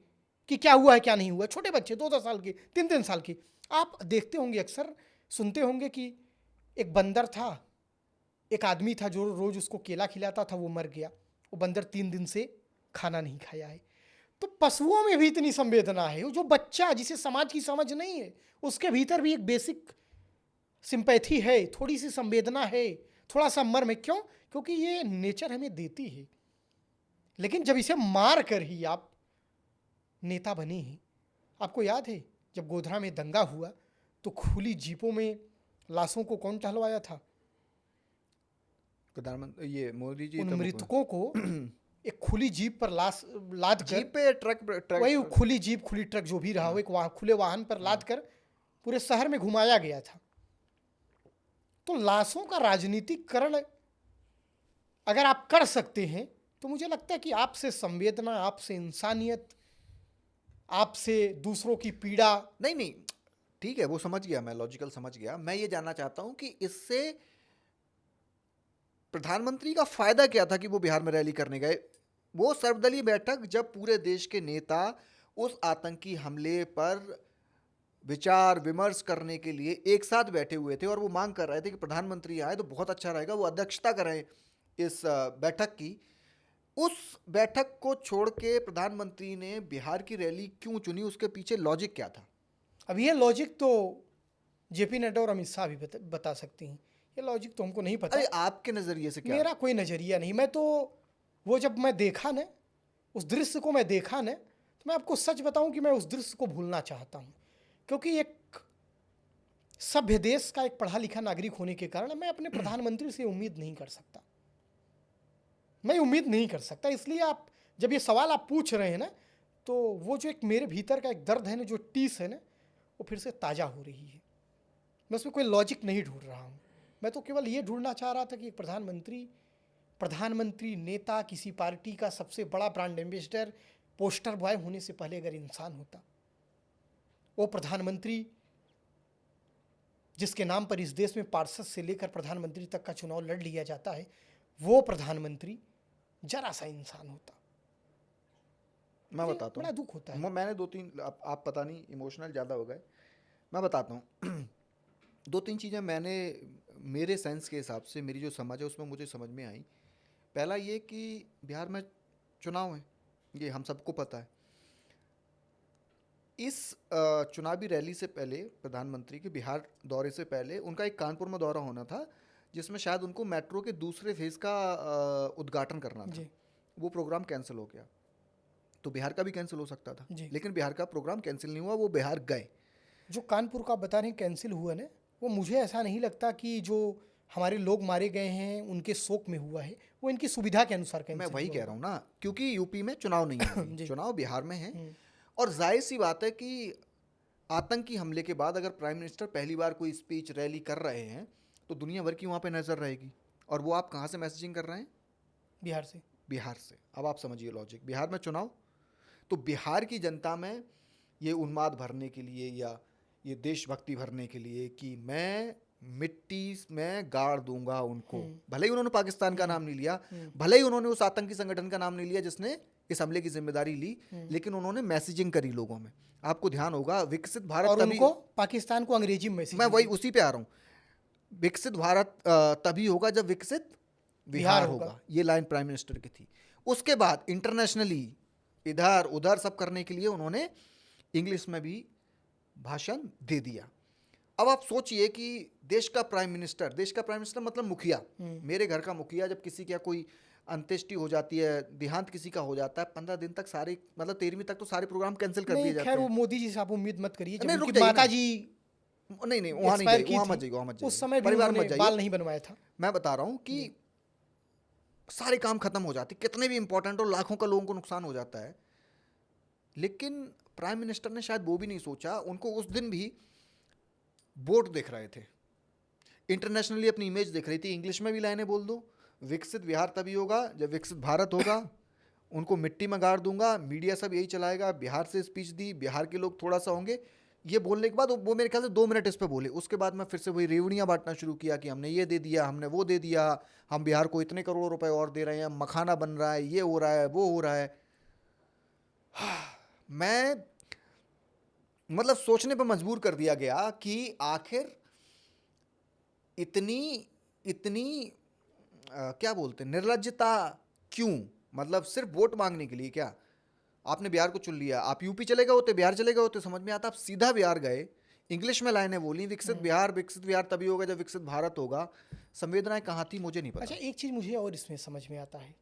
कि क्या हुआ है क्या नहीं हुआ। छोटे बच्चे 2-2 साल के, 3-3 साल के। आप देखते होंगे, अक्सर सुनते होंगे कि एक बंदर था, एक आदमी था जो रोज उसको केला खिलाता था, वो मर गया। वो बंदर 3 दिन से खाना नहीं खाया है। तो पशुओं में भी इतनी संवेदना है। जो बच्चा जिसे समाज की समझ नहीं है, उसके भीतर भी एक बेसिक सिंपैथी है, थोड़ी सी संवेदना है, थोड़ा सा मर्म है। क्यों? क्योंकि ये नेचर हमें देती है। लेकिन जब इसे मार कर ही आप नेता बने हैं, आपको याद है जब गोधरा में दंगा हुआ तो खुली जीपों में लाशों को कौन टहलवाया था? प्रधानमंत्री, ये मोदी जी। उन मृतकों को एक खुली जीप पर लाद कर, जीप पे ट्रक वही खुली जीप, खुली ट्रक जो भी रहा हो, एक खुले वाहन पर लाद कर पूरे शहर में घुमाया गया था। तो लाशों का राजनीतिकरण अगर आप कर सकते हैं तो मुझे लगता है कि आपसे संवेदना, आपसे इंसानियत, आपसे दूसरों की पीड़ा। नहीं ठीक है, वो समझ गया मैं, लॉजिकल समझ गया। मैं ये जानना चाहता हूं कि इससे प्रधानमंत्री का फायदा क्या था कि वो बिहार में रैली करने गए? वो सर्वदलीय बैठक जब पूरे देश के नेता उस आतंकी हमले पर विचार विमर्श करने के लिए एक साथ बैठे हुए थे और वो मांग कर रहे थे कि प्रधानमंत्री आए तो बहुत अच्छा रहेगा, वो अध्यक्षता करें इस बैठक की, उस बैठक को छोड़ के प्रधानमंत्री ने बिहार की रैली क्यों चुनी? उसके पीछे लॉजिक क्या था? अब ये लॉजिक तो जेपी नड्डा और अमित शाह भी बता सकती हैं। ये लॉजिक तो हमको नहीं पता। अरे आपके नज़रिए से क्या? मेरा कोई नज़रिया नहीं। मैं तो वो जब मैं देखा ना, उस दृश्य को मैं देखा ना, तो मैं आपको सच बताऊं कि मैं उस दृश्य को भूलना चाहता हूं, क्योंकि एक सभ्य देश का एक पढ़ा लिखा नागरिक होने के कारण मैं अपने प्रधानमंत्री से उम्मीद नहीं कर सकता। मैं उम्मीद नहीं कर सकता। इसलिए आप जब ये सवाल आप पूछ रहे हैं ना, तो वो जो एक मेरे भीतर का एक दर्द है ना, जो टीस है ना, वो फिर से ताज़ा हो रही है। मैं उसमें कोई लॉजिक नहीं ढूंढ रहा हूँ। मैं तो केवल ये ढूंढना चाह रहा था कि एक प्रधानमंत्री नेता, किसी पार्टी का सबसे बड़ा ब्रांड एम्बेसडर, पोस्टर बॉय होने से पहले अगर इंसान होता, वो प्रधानमंत्री जिसके नाम पर इस देश में पार्षद से लेकर प्रधानमंत्री तक का चुनाव लड़ लिया जाता है, वो प्रधानमंत्री जरा सा इंसान होता। मैं बताता हूँ, बड़ा दुख होता है। मैंने 2-3 आप पता नहीं इमोशनल ज़्यादा हो गए, मैं बताता हूँ 2-3 चीज़ें मैंने मेरे सेंस के हिसाब से, मेरी जो समझ है उसमें मुझे समझ में आई। पहला ये कि बिहार में चुनाव है, ये हम सबको पता है। इस चुनावी रैली से पहले, प्रधानमंत्री के बिहार दौरे से पहले उनका एक कानपुर में दौरा होना था, जिसमें शायद उनको मेट्रो के दूसरे फेज़ का उद्घाटन करना था। वो प्रोग्राम कैंसिल हो गया, तो बिहार का भी कैंसिल हो सकता था, लेकिन बिहार का प्रोग्राम कैंसिल नहीं हुआ, वो बिहार गए। जो कानपुर का बता रहे हैं कैंसिल हुआ ना, वो मुझे ऐसा नहीं लगता कि जो हमारे लोग मारे गए हैं उनके शोक में हुआ है, वो इनकी सुविधा के अनुसार कैंसिल। मैं वही कह रहा हूँ ना, क्योंकि यूपी में चुनाव नहीं है चुनाव बिहार में है, और जाहिर सी बात है कि आतंकी हमले के बाद अगर प्राइम मिनिस्टर पहली बार कोई स्पीच रैली कर रहे हैं तो दुनिया भर की वहाँ पे नज़र रहेगी। और वो आप कहाँ से मैसेजिंग कर रहे हैं? बिहार से। बिहार से। अब आप समझिए लॉजिक, बिहार में चुनाव, तो बिहार की जनता में ये उन्माद भरने के लिए या ये देशभक्ति भरने के लिए कि मैं मिट्टी में गाड़ दूंगा उनको, भले ही उन्होंने पाकिस्तान का नाम नहीं लिया, भले ही उन्होंने उस आतंकी संगठन का नाम नहीं लिया जिसने इस हमले की जिम्मेदारी ली, लेकिन उन्होंने मैसेजिंग करी लोगों में। आपको ध्यान होगा विकसित भारत और तभी, उनको पाकिस्तान को अंग्रेजी में मैसेज, मैं वही उसी पे आ रहा हूँ, विकसित भारत तभी होगा जब विकसित बिहार होगा, ये लाइन प्राइम मिनिस्टर की थी। उसके बाद इंटरनेशनली इधर उधर सब करने के लिए उन्होंने इंग्लिश में भी भाषण दे दिया। अब आप सोचिए कि देश का प्राइम मिनिस्टर मतलब मुखिया, मेरे घर का मुखिया, जब किसी का कोई अंत्येष्टि हो जाती है, देहांत किसी का हो जाता है, 15 दिन तक सारे, मतलब 13वीं तक तो सारे प्रोग्राम कैंसिल कर दिए जाते हैं। खैर वो मोदी जी से आप उम्मीद मत करिए, नहीं, जब माता जी नहीं वहाँ नहीं जाइए, वहाँ मत जाइए, उस समय भी परिवार मत उन्होंने बाल नहीं बनवाया था। मैं बता रहा हूँ कि सारे काम खत्म हो जाते, कितने भी इंपॉर्टेंट हो, लाखों का लोगों को नुकसान हो जाता है, लेकिन प्राइम मिनिस्टर ने शायद वो भी नहीं सोचा। उनको उस दिन भी बोर्ड देख रहे थे, इंटरनेशनली अपनी इमेज देख रही थी, इंग्लिश में भी लाइनें बोल दो, विकसित बिहार तभी होगा जब विकसित भारत होगा, उनको मिट्टी में गाड़ दूंगा, मीडिया सब यही चलाएगा, बिहार से स्पीच दी, बिहार के लोग थोड़ा सा होंगे। ये बोलने के बाद वो मेरे ख्याल से 2 मिनट इस पे बोले, उसके बाद मैं फिर से वही रेवड़ियाँ बांटना शुरू किया कि हमने ये दे दिया, हमने वो दे दिया, हम बिहार को इतने करोड़ रुपए और दे रहे हैं, मखाना बन रहा है, ये हो रहा है, वो हो रहा है। मैं मतलब सोचने पर मजबूर कर दिया गया कि आखिर इतनी क्या बोलते हैं, निर्लज्जता क्यों? मतलब सिर्फ वोट मांगने के लिए क्या? आपने बिहार को चुन लिया, आप यूपी चले गए होते, बिहार चले गए होते, समझ में आता, आप सीधा बिहार गए, इंग्लिश में लाइनें बोली, विकसित बिहार तभी होगा जब विकसित भारत होगा। संवेदनाएं कहाँ थी मुझे नहीं पता। अच्छा, एक चीज़ मुझे और इसमें समझ में आता है,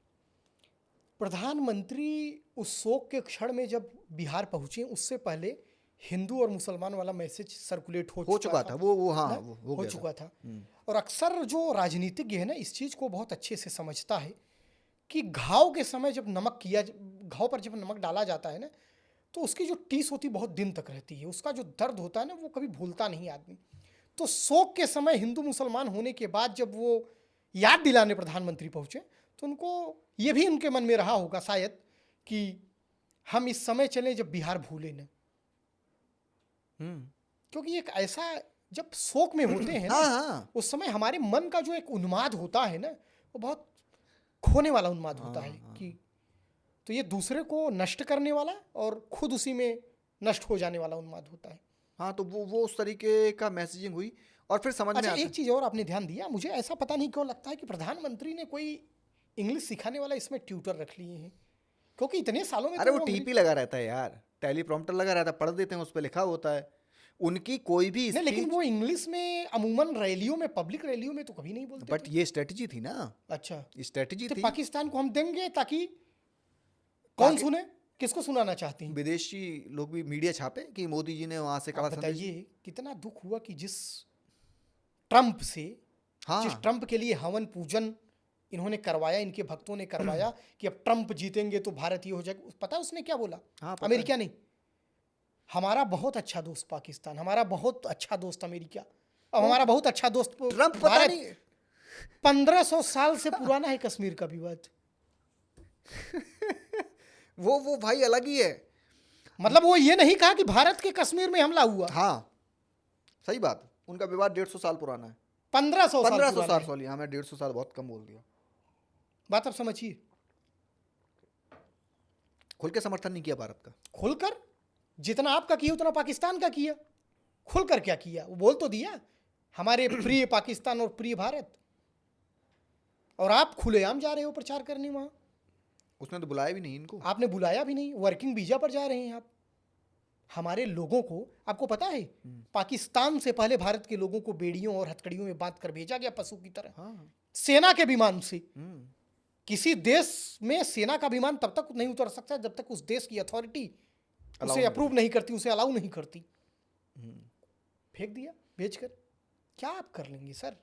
प्रधानमंत्री उस शोक के क्षण में जब बिहार पहुंचे, उससे पहले हिंदू और मुसलमान वाला मैसेज सर्कुलेट हो चुका था। वो हो चुका था। और अक्सर जो राजनीतिज्ञ है ना, इस चीज़ को बहुत अच्छे से समझता है कि घाव के समय जब घाव पर जब नमक डाला जाता है ना, तो उसकी जो टीस होती बहुत दिन तक रहती है, उसका जो दर्द होता है ना, वो कभी भूलता नहीं आदमी। तो शोक के समय हिंदू मुसलमान होने के बाद जब वो याद दिलाने प्रधानमंत्री पहुंचे, तो उनको ये भी उनके मन में रहा होगा शायद कि हम इस समय चलें जब बिहार भूले न। क्योंकि एक ऐसा, जब शोक में होते हैं ना, उस समय हमारे मन का जो एक उन्माद होता है ना, वो बहुत खोने वाला उन्माद होता है कि तो ये दूसरे को नष्ट करने वाला और खुद उसी में नष्ट हो जाने वाला उन्माद होता है। हाँ, तो वो उस तरीके का मैसेजिंग हुई और फिर समझ में आता है। एक चीज़ और आपने ध्यान दिया, मुझे ऐसा पता नहीं क्यों लगता है कि प्रधानमंत्री ने कोई इंग्लिश सिखाने वाला इसमें ट्यूटर रख लिए हैं, क्योंकि इतने सालों में अरे वो टीपी लगा रहता है यार, टेलीप्रॉम्प्टर लगा रहता है, पढ़ देते हैं, उस पर लिखा होता है उनकी कोई भी नहीं, लेकिन वो इंग्लिश में अमूमन रैलियों में, पब्लिक रैलियों में तो कभी नहीं बोलते। बट ये स्ट्रेटजी थी ना। अच्छा, स्ट्रेटजी थी, पाकिस्तान को हम देंगे ताकि कौन सुने, किसको सुनाना चाहते हैं? विदेशी लोग भी मीडिया छापे कि मोदी जी ने वहां से कड़ा संदेश। बताइए कितना दुख हुआ कि जिस ट्रंप से, जिस हाँ ट्रंप के लिए हवन पूजन इन्होंने करवाया, इनके भक्तों ने करवाया कि अब ट्रंप जीतेंगे तो भारत ये हो जाएगा। पता है उसने क्या बोला? हाँ पता अमेरिका नहीं, हमारा बहुत अच्छा दोस्त पाकिस्तान, हमारा बहुत अच्छा दोस्त अमेरिका, और हमारा बहुत अच्छा दोस्त ट्रंप पता भारत। नहीं 1500 साल से पुराना है कश्मीर का विवाद। वो भाई अलग ही है। मतलब वो ये नहीं कहा कि भारत के कश्मीर में हमला हुआ। हाँ सही बात, उनका विवाद 150 साल पुराना है। 1500 साल 1500 पुराना साल है। सॉरी, हाँ मैं 150 साल बहुत कम बोल दिया। बात अब समझिए। खुल के समर्थन नहीं किया भारत का। खुलकर जितना आपका किया उतना पाकिस्तान का किया। खुलकर क्या किया? वो बोल तो दिया हमारे प्रिय पाकिस्तान और प्रिय भारत, और आप खुलेआम जा रहे हो प्रचार करने वहां। उसने तो बुलाया भी नहीं इनको। आपने बुलाया भी नहीं, वर्किंग वीजा पर जा रहे हैं आप। हमारे लोगों को, आपको पता है पाकिस्तान से पहले भारत के लोगों को बेड़ियों और हथकड़ियों में बांध कर भेजा गया पशु की तरह, हाँ सेना के विमान से। किसी देश में सेना का विमान तब तक नहीं उतर सकता जब तक उस देश की अथॉरिटी उसे अप्रूव नहीं करती, उसे अलाउ नहीं करती। फेंक दिया भेजकर। क्या आप कर लेंगे सर?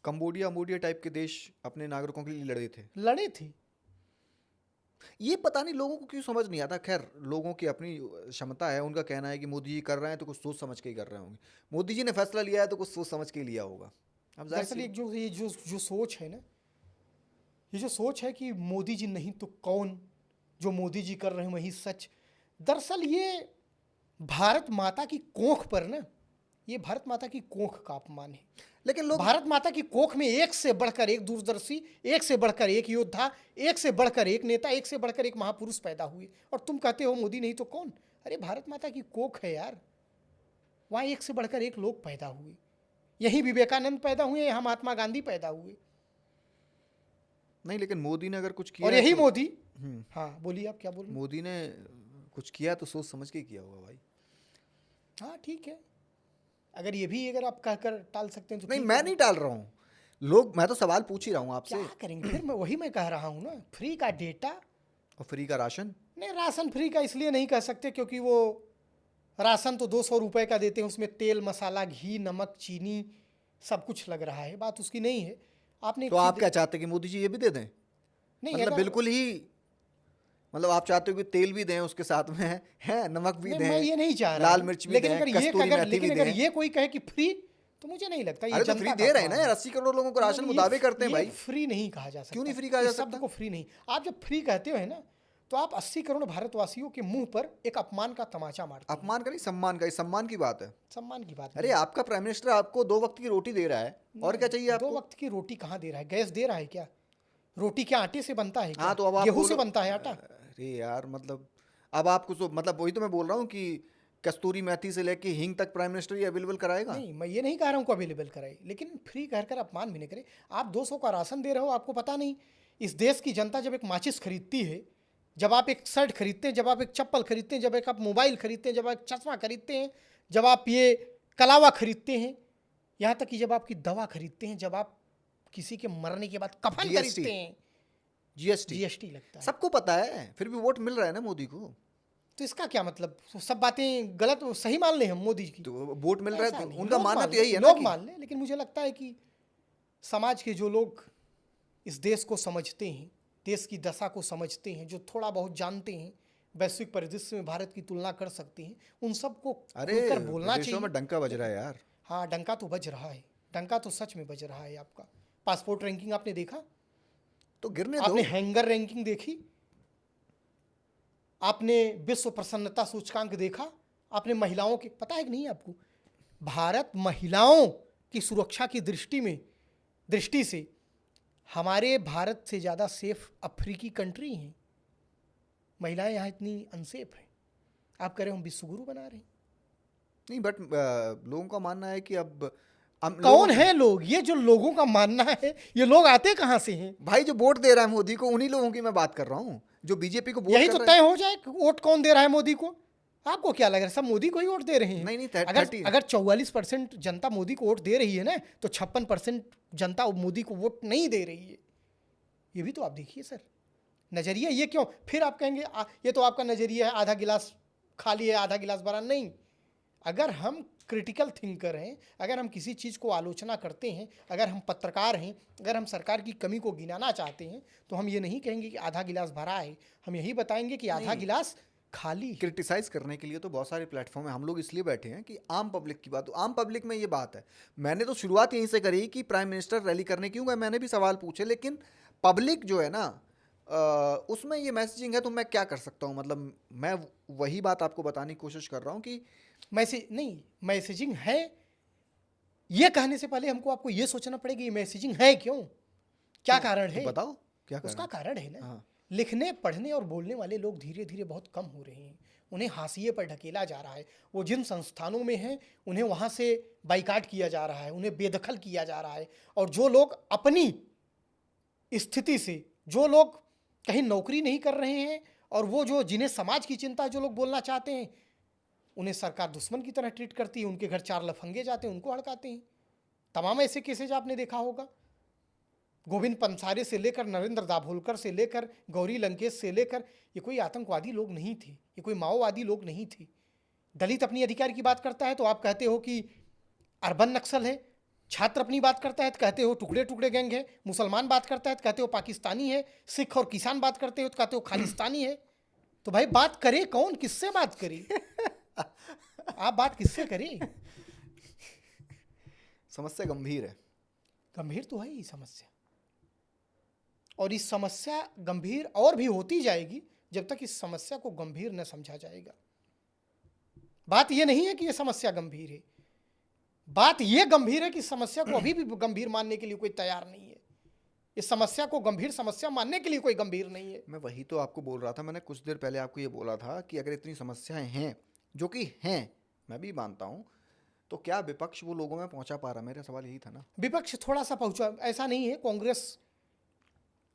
कंबोडिया टाइप के देश अपने नागरिकों के लिए लड़े थे। ये पता नहीं लोगों को क्यों समझ नहीं आता। खैर लोगों की अपनी क्षमता है, उनका कहना है कि मोदी जी कर रहे हैं तो कुछ सोच समझ के ही कर रहे होंगे। मोदी जी ने फैसला लिया है तो कुछ सोच समझ के ही लिया होगा। अब दरअसल एक जो सोच है ना, ये जो सोच है कि मोदी जी नहीं तो कौन, जो मोदी जी कर रहे हैं वही सच। दरअसल ये भारत माता की कोख पर ना, ये भारत माता की कोख का अपमान है। लेकिन लोग भारत माता की कोख में एक से बढ़कर एक दूरदर्शी, एक से बढ़कर एक योद्धा, एक से बढ़कर एक नेता, एक से बढ़कर एक महापुरुष पैदा हुए, और तुम कहते हो मोदी नहीं तो कौन? अरे भारत माता की कोख है यार, वहाँ एक से बढ़कर एक लोग पैदा हुए। यही विवेकानंद पैदा हुए, यहाँ महात्मा गांधी पैदा हुए। नहीं, लेकिन मोदी ने अगर कुछ किया और यही मोदी, हाँ बोलिए आप क्या बोल रहे? मोदी ने कुछ किया तो सोच समझ के किया होगा भाई। हाँ ठीक है, अगर ये भी अगर आप कहकर टाल सकते हैं तो नहीं, मैं नहीं टाल रहा हूँ लोग, मैं तो सवाल पूछ ही रहा हूँ आपसे। क्या करेंगे फिर? वही मैं कह रहा हूँ ना, फ्री का डेटा और फ्री का राशन। नहीं, राशन फ्री का इसलिए नहीं कह सकते क्योंकि वो राशन तो 200 रुपए का देते हैं, उसमें तेल मसाला घी नमक चीनी सब कुछ लग रहा है, बात उसकी नहीं है। आपने तो आप क्या चाहते हैं कि मोदी जी ये भी दे दें? नहीं, मतलब बिल्कुल ही, मतलब आप चाहते हो कि तेल भी दें उसके साथ में है नमक भी दें, मैं ये नहीं चाह रहा, लाल मिर्च भी दें, कस्तूरी मेथी भी अगर दें। ये कोई कहे कि फ्री, तो मुझे नहीं लगता ये अरे तो फ्री दे रहे हैं ना यार, 80 करोड़ लोगों को राशन मुदावे करते हैं भाई। फ्री नहीं कहा जा सकता। क्यों नहीं फ्री कहा जा सकता? को फ्री नहीं, आप जब फ्री कहते हो ना तो आप 80 करोड़ भारतवासियों के मुंह पर एक अपमान का तमाचा मारते हैं। अपमान का नहीं, सम्मान का। सम्मान की बात है, सम्मान की बात। अरे आपका प्राइम मिनिस्टर आपको 2 वक्त की रोटी दे रहा है, और क्या चाहिए आपको? 2 वक्त की रोटी कहाँ दे रहा है? गैस दे रहा है क्या? रोटी क्या आटे से बनता है? हाँ तो अब आप गेहूं से बनता है आटा? अरे यार मतलब अब आपको तो मतलब वही तो मैं बोल रहा हूँ कि कस्तूरी मेथी से लेके हींग तक प्राइम मिनिस्टर ये अवेलेबल कराएगा। नहीं, मैं ये नहीं कह रहा हूँ को अवेलेबल कराए, लेकिन फ्री कहकर अपमान भी नहीं करे। आप 200 का राशन दे रहे हो, आपको पता नहीं इस देश की जनता जब एक माचिस खरीदती है, जब आप एक शर्ट खरीदते हैं, जब आप एक चप्पल खरीदते हैं, जब एक आप मोबाइल खरीदते हैं, जब आप चश्मा खरीदते हैं, जब आप ये कलावा खरीदते हैं, यहाँ तक कि जब आपकी दवा खरीदते हैं, जब आप किसी के मरने के बाद कफन खरीदते हैं, जीएसटी लगता है। सबको पता है, फिर भी वोट मिल रहा है ना मोदी को। तो इसका क्या मतलब? सब बातें गलत सही मान ले हम मोदी की? तो वोट मिल रहा है तो उनका लोग मानना तो यही है ना, लोग मान ले, लेकिन मुझे लगता है कि समाज के जो लोग इस देश को समझते हैं, देश की दशा को समझते हैं, जो थोड़ा बहुत जानते हैं, वैश्विक परिदृश्य में भारत की तुलना कर सकते हैं, उन सबको खुलकर बोलना चाहिए। में डंका बज रहा है यार। हाँ डंका तो बज रहा है, डंका तो सच में बज रहा है। आपका पासपोर्ट रैंकिंग आपने देखा? तो गिरने दो। आपने हैंगर रैंकिंग देखी? आपने विश्व प्रसन्नता सूचकांक देखा? आपने महिलाओं के, पता है कि नहीं आपको, भारत महिलाओं की सुरक्षा की दृष्टि से हमारे भारत से ज़्यादा सेफ अफ्रीकी कंट्री हैं। महिलाएं यहाँ इतनी अनसेफ हैं, आप कह रहे हो हम विश्वगुरु बना रहे हैं। नहीं बट लोगों का मानना है कि अब कौन है लोग? ये जो लोगों का मानना है, ये लोग आते कहाँ से हैं? भाई जो वोट दे रहा है मोदी को, उन्हीं लोगों की मैं बात कर रहा हूँ जो बीजेपी को वोट यही कर तो रहे तय हो जाए वोट कौन दे रहा है मोदी को। आपको क्या लग रहा है सब मोदी को ही वोट दे रहे हैं? नहीं, अगर 44% जनता मोदी को वोट दे रही है ना, तो 56% जनता मोदी को वोट नहीं दे रही है। ये भी तो आप देखिए सर। नजरिया ये क्यों? फिर आप कहेंगे ये तो आपका नजरिया है, आधा गिलास खाली है आधा गिलास भरा। नहीं, अगर हम क्रिटिकल थिंकर हैं, अगर हम किसी चीज़ को आलोचना करते हैं, अगर हम पत्रकार हैं, अगर हम सरकार की कमी को गिनाना चाहते हैं, तो हम ये नहीं कहेंगे कि आधा गिलास भरा है, हम यही बताएंगे कि आधा गिलास खाली। क्रिटिसाइज करने के लिए तो बहुत सारे प्लेटफॉर्म है, हम लोग इसलिए बैठे हैं कि आम पब्लिक की बात, आम पब्लिक में ये बात है। मैंने तो शुरुआत यहीं से करी कि प्राइम मिनिस्टर रैली करने क्यों गए, मैंने भी सवाल पूछे, लेकिन पब्लिक जो है ना उसमें ये मैसेजिंग है, तो मैं क्या कर सकता हूँ? मतलब मैं वही बात आपको बताने की कोशिश कर रहा हूँ कि मैसेजिंग है, ये कहने से पहले हमको आपको ये सोचना पड़ेगा ये मैसेजिंग है क्यों, क्या कारण है, बताओ क्या उसका कारण है ना। हाँ। लिखने पढ़ने और बोलने वाले लोग धीरे धीरे बहुत कम हो रहे हैं, उन्हें हाशिए पर ढकेला जा रहा है। वो जिन संस्थानों में हैं उन्हें वहाँ से बाइकाट किया जा रहा है, उन्हें बेदखल किया जा रहा है। और जो लोग अपनी स्थिति से, जो लोग कहीं नौकरी नहीं कर रहे हैं, और वो जो जिन्हें समाज की चिंता है, जो लोग बोलना चाहते हैं, उन्हें सरकार दुश्मन की तरह ट्रीट करती है। उनके घर 4 लफंगे जाते हैं, उनको हड़काते हैं। तमाम ऐसे केसेज आपने देखा होगा, गोविंद पंसारे से लेकर नरेंद्र दाभोलकर से लेकर गौरी लंकेश से लेकर, ये कोई आतंकवादी लोग नहीं थे, ये कोई माओवादी लोग नहीं थे। दलित अपनी अधिकार की बात करता है तो आप कहते हो कि अर्बन नक्सल है, छात्र अपनी बात करता है तो कहते हो टुकड़े टुकड़े गैंग है, मुसलमान बात करता है तो कहते हो पाकिस्तानी है, सिख और किसान बात करते हो तो कहते हो खालिस्तानी है। तो भाई बात करे कौन, किससे बात करे? आप बात किससे करें? समस्या गंभीर है, गंभीर तो है ही समस्या, और इस समस्या गंभीर और भी होती जाएगी जब तक इस समस्या को गंभीर न समझा जाएगा। बात यह नहीं है कि यह समस्या गंभीर है, बात यह गंभीर है कि समस्या को अभी भी गंभीर मानने के लिए कोई तैयार नहीं है। इस समस्या को गंभीर समस्या मानने के लिए कोई गंभीर नहीं है। मैं वही तो आपको बोल रहा था, मैंने कुछ देर पहले आपको ये बोला था कि अगर इतनी समस्याएं हैं, जो कि हैं, मैं भी मानता हूं, तो क्या विपक्ष वो लोगों में पहुंचा पा रहा? मेरा सवाल यही था ना। विपक्ष थोड़ा सा पहुंचा, ऐसा नहीं है। कांग्रेस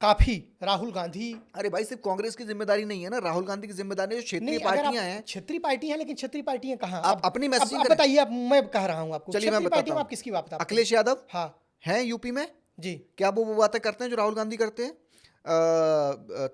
काफी, राहुल गांधी, अरे भाई सिर्फ कांग्रेस की जिम्मेदारी नहीं है ना, राहुल गांधी की जिम्मेदारी है, जो क्षेत्रीय पार्टियां हैं। क्षेत्रीय पार्टियां, लेकिन क्षेत्रीय पार्टियां कहां? आप अपनी मैसेजिंग अब बताइए, अब मैं कह रहा हूं आपको, चलिए मैं बताता हूं। आप किसकी बात बता? अखिलेश यादव हाँ हैं यूपी में जी, क्या वो बातें करते हैं जो राहुल गांधी करते हैं?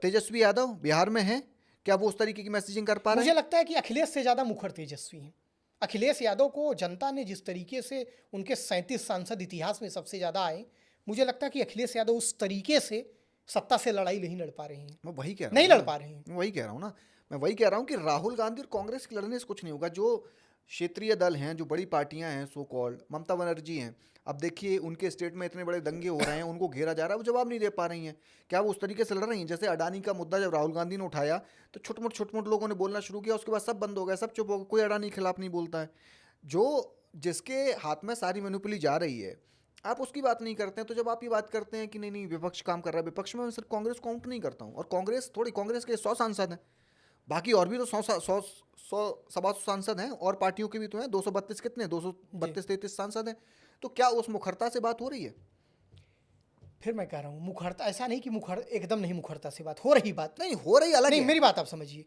तेजस्वी यादव बिहार में हैं, क्या वो उस तरीके की मैसेजिंग कर पा रहे हैं? मुझे लगता है कि अखिलेश से ज्यादा मुखर तेजस्वी हैं। अखिलेश यादव को जनता ने जिस तरीके से, उनके 37 सांसद इतिहास में सबसे ज्यादा आए, मुझे लगता है कि अखिलेश यादव उस तरीके से सत्ता से लड़ाई नहीं लड़ पा रहे हैं। मैं वही कह रहा हूं, नहीं लड़ पा रहे हैं। मैं वही कह रहा हूं ना, मैं वही कह रहा हूं कि राहुल गांधी और कांग्रेस के लड़ने से कुछ नहीं होगा। जो क्षेत्रीय दल हैं, जो बड़ी पार्टियां हैं, सो कॉल्ड, ममता बनर्जी हैं, अब देखिए उनके स्टेट में इतने बड़े दंगे हो रहे हैं, उनको घेरा जा रहा है, वो जवाब नहीं दे पा रही हैं। क्या वो उस तरीके से लड़ रही हैं? जैसे अडानी का मुद्दा जब राहुल गांधी ने उठाया तो छोट मोट लोगों ने बोलना शुरू किया, उसके बाद सब बंद हो गया, सब चुप हो गए, कोई अडानी के खिलाफ नहीं बोलता है। जो जिसके हाथ में सारी मोनोपोली जा रही है, आप उसकी बात नहीं करते हैं। तो जब आप ये बात करते हैं कि नहीं नहीं विपक्ष काम कर रहा है, विपक्ष में मैं सिर्फ कांग्रेस काउंट नहीं करता हूँ, और कांग्रेस के 100 सांसद हैं, बाकी और भी तो 100 सांसद हैं, और पार्टियों के भी तो हैं 232, कितने 232-33 सांसद हैं। तो क्या उस मुखरता से बात हो रही है? फिर मैं कह रहा हूँ मुखरता, ऐसा नहीं कि एकदम नहीं मुखरता से बात हो रही, बात नहीं हो रही, अलग नहीं, है। मेरी बात आप समझिए।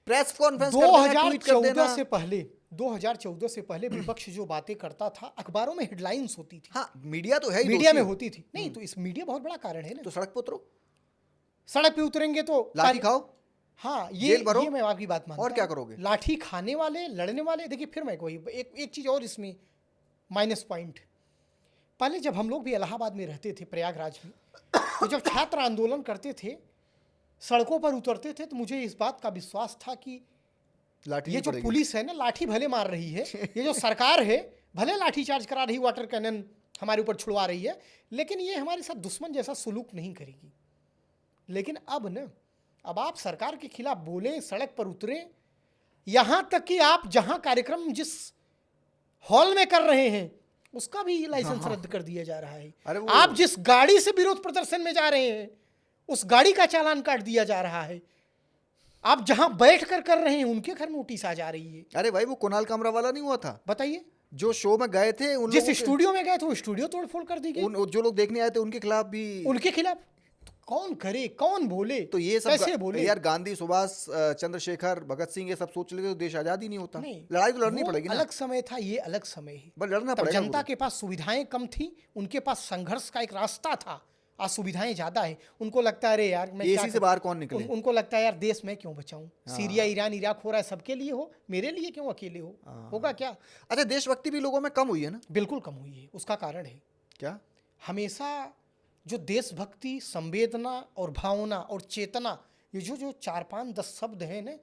प्रेस कॉन्फ्रेंस 2014 से पहले विपक्ष जो बातें करता था, अखबारों में हेडलाइंस होती थी। हाँ, मीडिया तो है ही, मीडिया में होती थी। नहीं तो इस मीडिया बहुत बड़ा कारण है ना। तो सड़क पे उतरो, सड़क पे उतरेंगे तो लाठी खाओ, हाँ, ये मैं आपकी बात मानता हूं। और क्या करोगे? लाठी खाने वाले, लड़ने वाले। देखिए फिर मैं कोई एक चीज और इसमें माइनस पॉइंट, पहले जब हम लोग भी इलाहाबाद में रहते थे, प्रयागराज में, तो जब छात्र आंदोलन करते थे, सड़कों पर उतरते थे, तो मुझे इस बात का विश्वास था कि ये जो पुलिस है ना, लाठी भले मार रही है, ये जो सरकार है भले लाठी चार्ज करा रही, वाटर कैनन हमारे ऊपर छुड़वा रही है, लेकिन ये हमारे साथ दुश्मन जैसा सुलूक नहीं करेगी। लेकिन अब आप सरकार के खिलाफ बोले, सड़क पर उतरे, यहां तक कि आप जहां कार्यक्रम जिस हॉल में कर रहे हैं उसका भी लाइसेंस रद्द कर दिया जा रहा है। आप जिस गाड़ी से विरोध प्रदर्शन में जा रहे हैं उस गाड़ी का चालान काट दिया जा रहा है। आप जहां बैठ कर रहे हैं उनके घर नोटिस आ जा रही है। अरे भाई वो कुणाल कामरा वाला नहीं हुआ था? बताइए, जो शो में गए थे, जिस स्टूडियो में गए थे वो स्टूडियो तोड़फोड़ कर दी गई। जो लोग देखने आए थे उनके खिलाफ भी, उनके खिलाफ तो कौन करे, कौन बोले? तो ये सब कैसे बोले यार? गांधी, सुभाष चंद्रशेखर, भगत सिंह, ये सब सोच लेते तो देश आजाद ही नहीं होता। नहीं, लड़ाई तो लड़नी पड़ेगी ना। अलग समय था, ये अलग समय है। बस लड़ना पड़ेगा। जनता के पास सुविधाएं कम थी, उनके पास संघर्ष का एक रास्ता था, आज सुविधाएं ज़्यादा है, उनको लगता है अरे यार मैं क्या एसी से बाहर कौन निकले। उनको लगता है यार देश में क्यों बचाऊं, सीरिया ईरान इराक हो रहा है सबके लिए हो, मेरे लिए क्यों अकेले हो, होगा क्या। अच्छा, देशभक्ति भी लोगों में कम हुई है ना। बिल्कुल कम हुई है, उसका कारण है क्या, हमेशा जो देशभक्ति, संवेदना और भावना और चेतना, ये जो 4-5-10 शब्द हैं ना,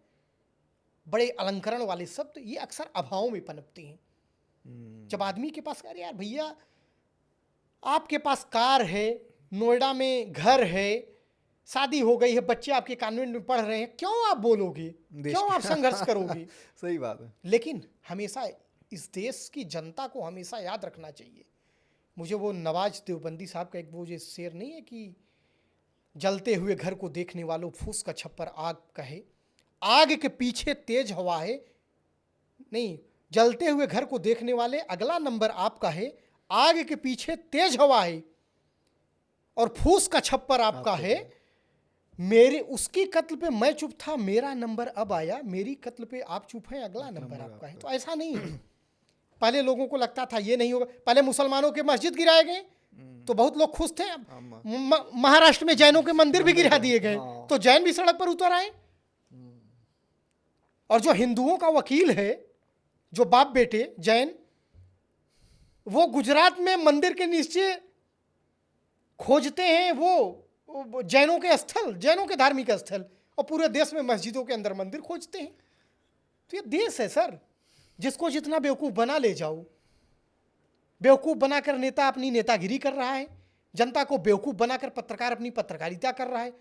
बड़े अलंकरण वाले शब्द, ये अक्सर अभाव में पनपते हैं। जब आदमी के पास, अरे यार भैया आपके पास कार है, नोएडा में घर है, शादी हो गई है, बच्चे आपके कॉन्वेंट में पढ़ रहे हैं, क्यों आप बोलोगे, क्यों आप संघर्ष करोगे। सही बात है। लेकिन हमेशा इस देश की जनता को हमेशा याद रखना चाहिए। मुझे वो नवाज देवबंदी साहब का एक वो जो शेर नहीं है कि जलते हुए घर को देखने वालों फूस का छप्पर आग कहे, आग के पीछे तेज हवा है, नहीं, जलते हुए घर को देखने वाले अगला नंबर आपका है, आग के पीछे तेज हवा है और फूस का छप्पर आपका है। मेरे उसकी कत्ल पे मैं चुप था, मेरा नंबर अब आया, मेरी कत्ल पे आप चुप हैं, अगला नंबर आपका है। तो ऐसा नहीं है। पहले लोगों को लगता था ये नहीं होगा, पहले मुसलमानों के मस्जिद गिराए गए तो बहुत लोग खुश थे, महाराष्ट्र में जैनों के मंदिर भी गिरा दिए गए तो जैन भी सड़क पर उतर आए। और जो हिंदुओं का वकील है, जो बाप बेटे जैन, वो गुजरात में मंदिर के नीचे खोजते हैं वो जैनों के स्थल, जैनों के धार्मिक स्थल, और पूरे देश में मस्जिदों के अंदर मंदिर खोजते हैं। तो ये देश है सर, जिसको जितना बेवकूफ़ बना ले जाओ। बेवकूफ़ बनाकर नेता अपनी नेतागिरी कर रहा है, जनता को बेवकूफ़ बनाकर पत्रकार अपनी पत्रकारिता कर रहा है,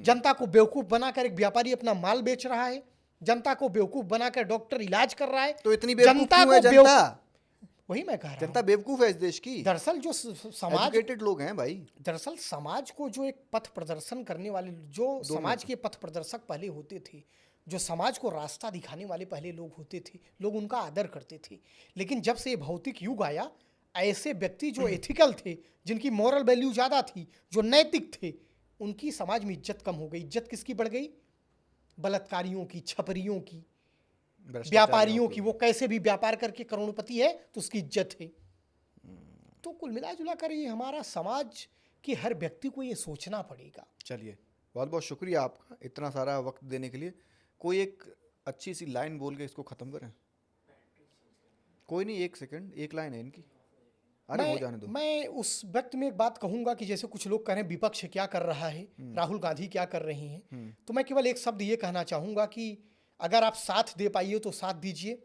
जनता को बेवकूफ़ बनाकर एक व्यापारी अपना माल बेच रहा है, जनता को बेवकूफ़ बनाकर डॉक्टर इलाज कर रहा है। तो इतनी जनता को वही मैं कह रहा हूं, जनता बेवकूफ है इस देश की। दरअसल जो समाज एजुकेटेड लोग हैं भाई, दरअसल समाज को जो एक पथ प्रदर्शन करने वाले, जो समाज के पथ प्रदर्शक पहले होते थे, जो समाज को रास्ता दिखाने वाले पहले लोग होते थे, लोग उनका आदर करते थे। लेकिन जब से ये भौतिक युग आया, ऐसे व्यक्ति जो एथिकल थे, जिनकी मॉरल वैल्यू ज़्यादा थी, जो नैतिक थे, उनकी समाज में इज्जत कम हो गई। इज्जत किसकी बढ़ गई? बलात्कारियों की, छपरियों की, व्यापारियों की। वो कैसे भी व्यापार करके करोड़पति है तो उसकी इज्जत है। तो कुल मिला जुला कर ये हमारा समाज कि हर व्यक्ति को ये सोचना पड़ेगा। चलिए, बहुत बहुत शुक्रिया आपका इतना सारा वक्त देने के लिए। कोई एक अच्छी सी लाइन बोल के इसको ख़त्म करें। कोई नहीं, 1 सेकंड, एक लाइन है इनकी। अरे हो जाने दो। मैं उस वक्त में एक बात कहूँगा कि जैसे कुछ लोग कह रहे हैं विपक्ष क्या कर रहा है, राहुल गांधी क्या कर रही हैं, तो मैं केवल एक शब्द ये कहना चाहूँगा कि अगर आप साथ दे पाइए तो साथ दीजिए,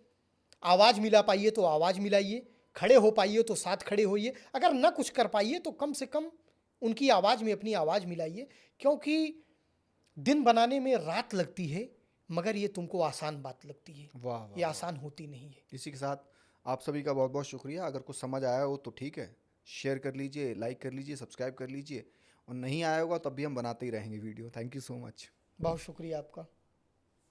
आवाज़ मिला पाइए तो आवाज़ मिलाइए, खड़े हो पाइए तो साथ खड़े होइए, अगर न कुछ कर पाइए तो कम से कम उनकी आवाज़ में अपनी आवाज़ मिलाइए, क्योंकि दिन बनाने में रात लगती है मगर ये तुमको आसान बात लगती है। वाह, ये आसान होती नहीं है। इसी के साथ आप सभी का बहुत बहुत शुक्रिया। अगर कुछ समझ आया हो तो ठीक है, शेयर कर लीजिए, लाइक कर लीजिए, सब्सक्राइब कर लीजिए, और नहीं आया होगा तब भी हम बनाते ही रहेंगे video. Thank you so much. बहुत शुक्रिया आपका।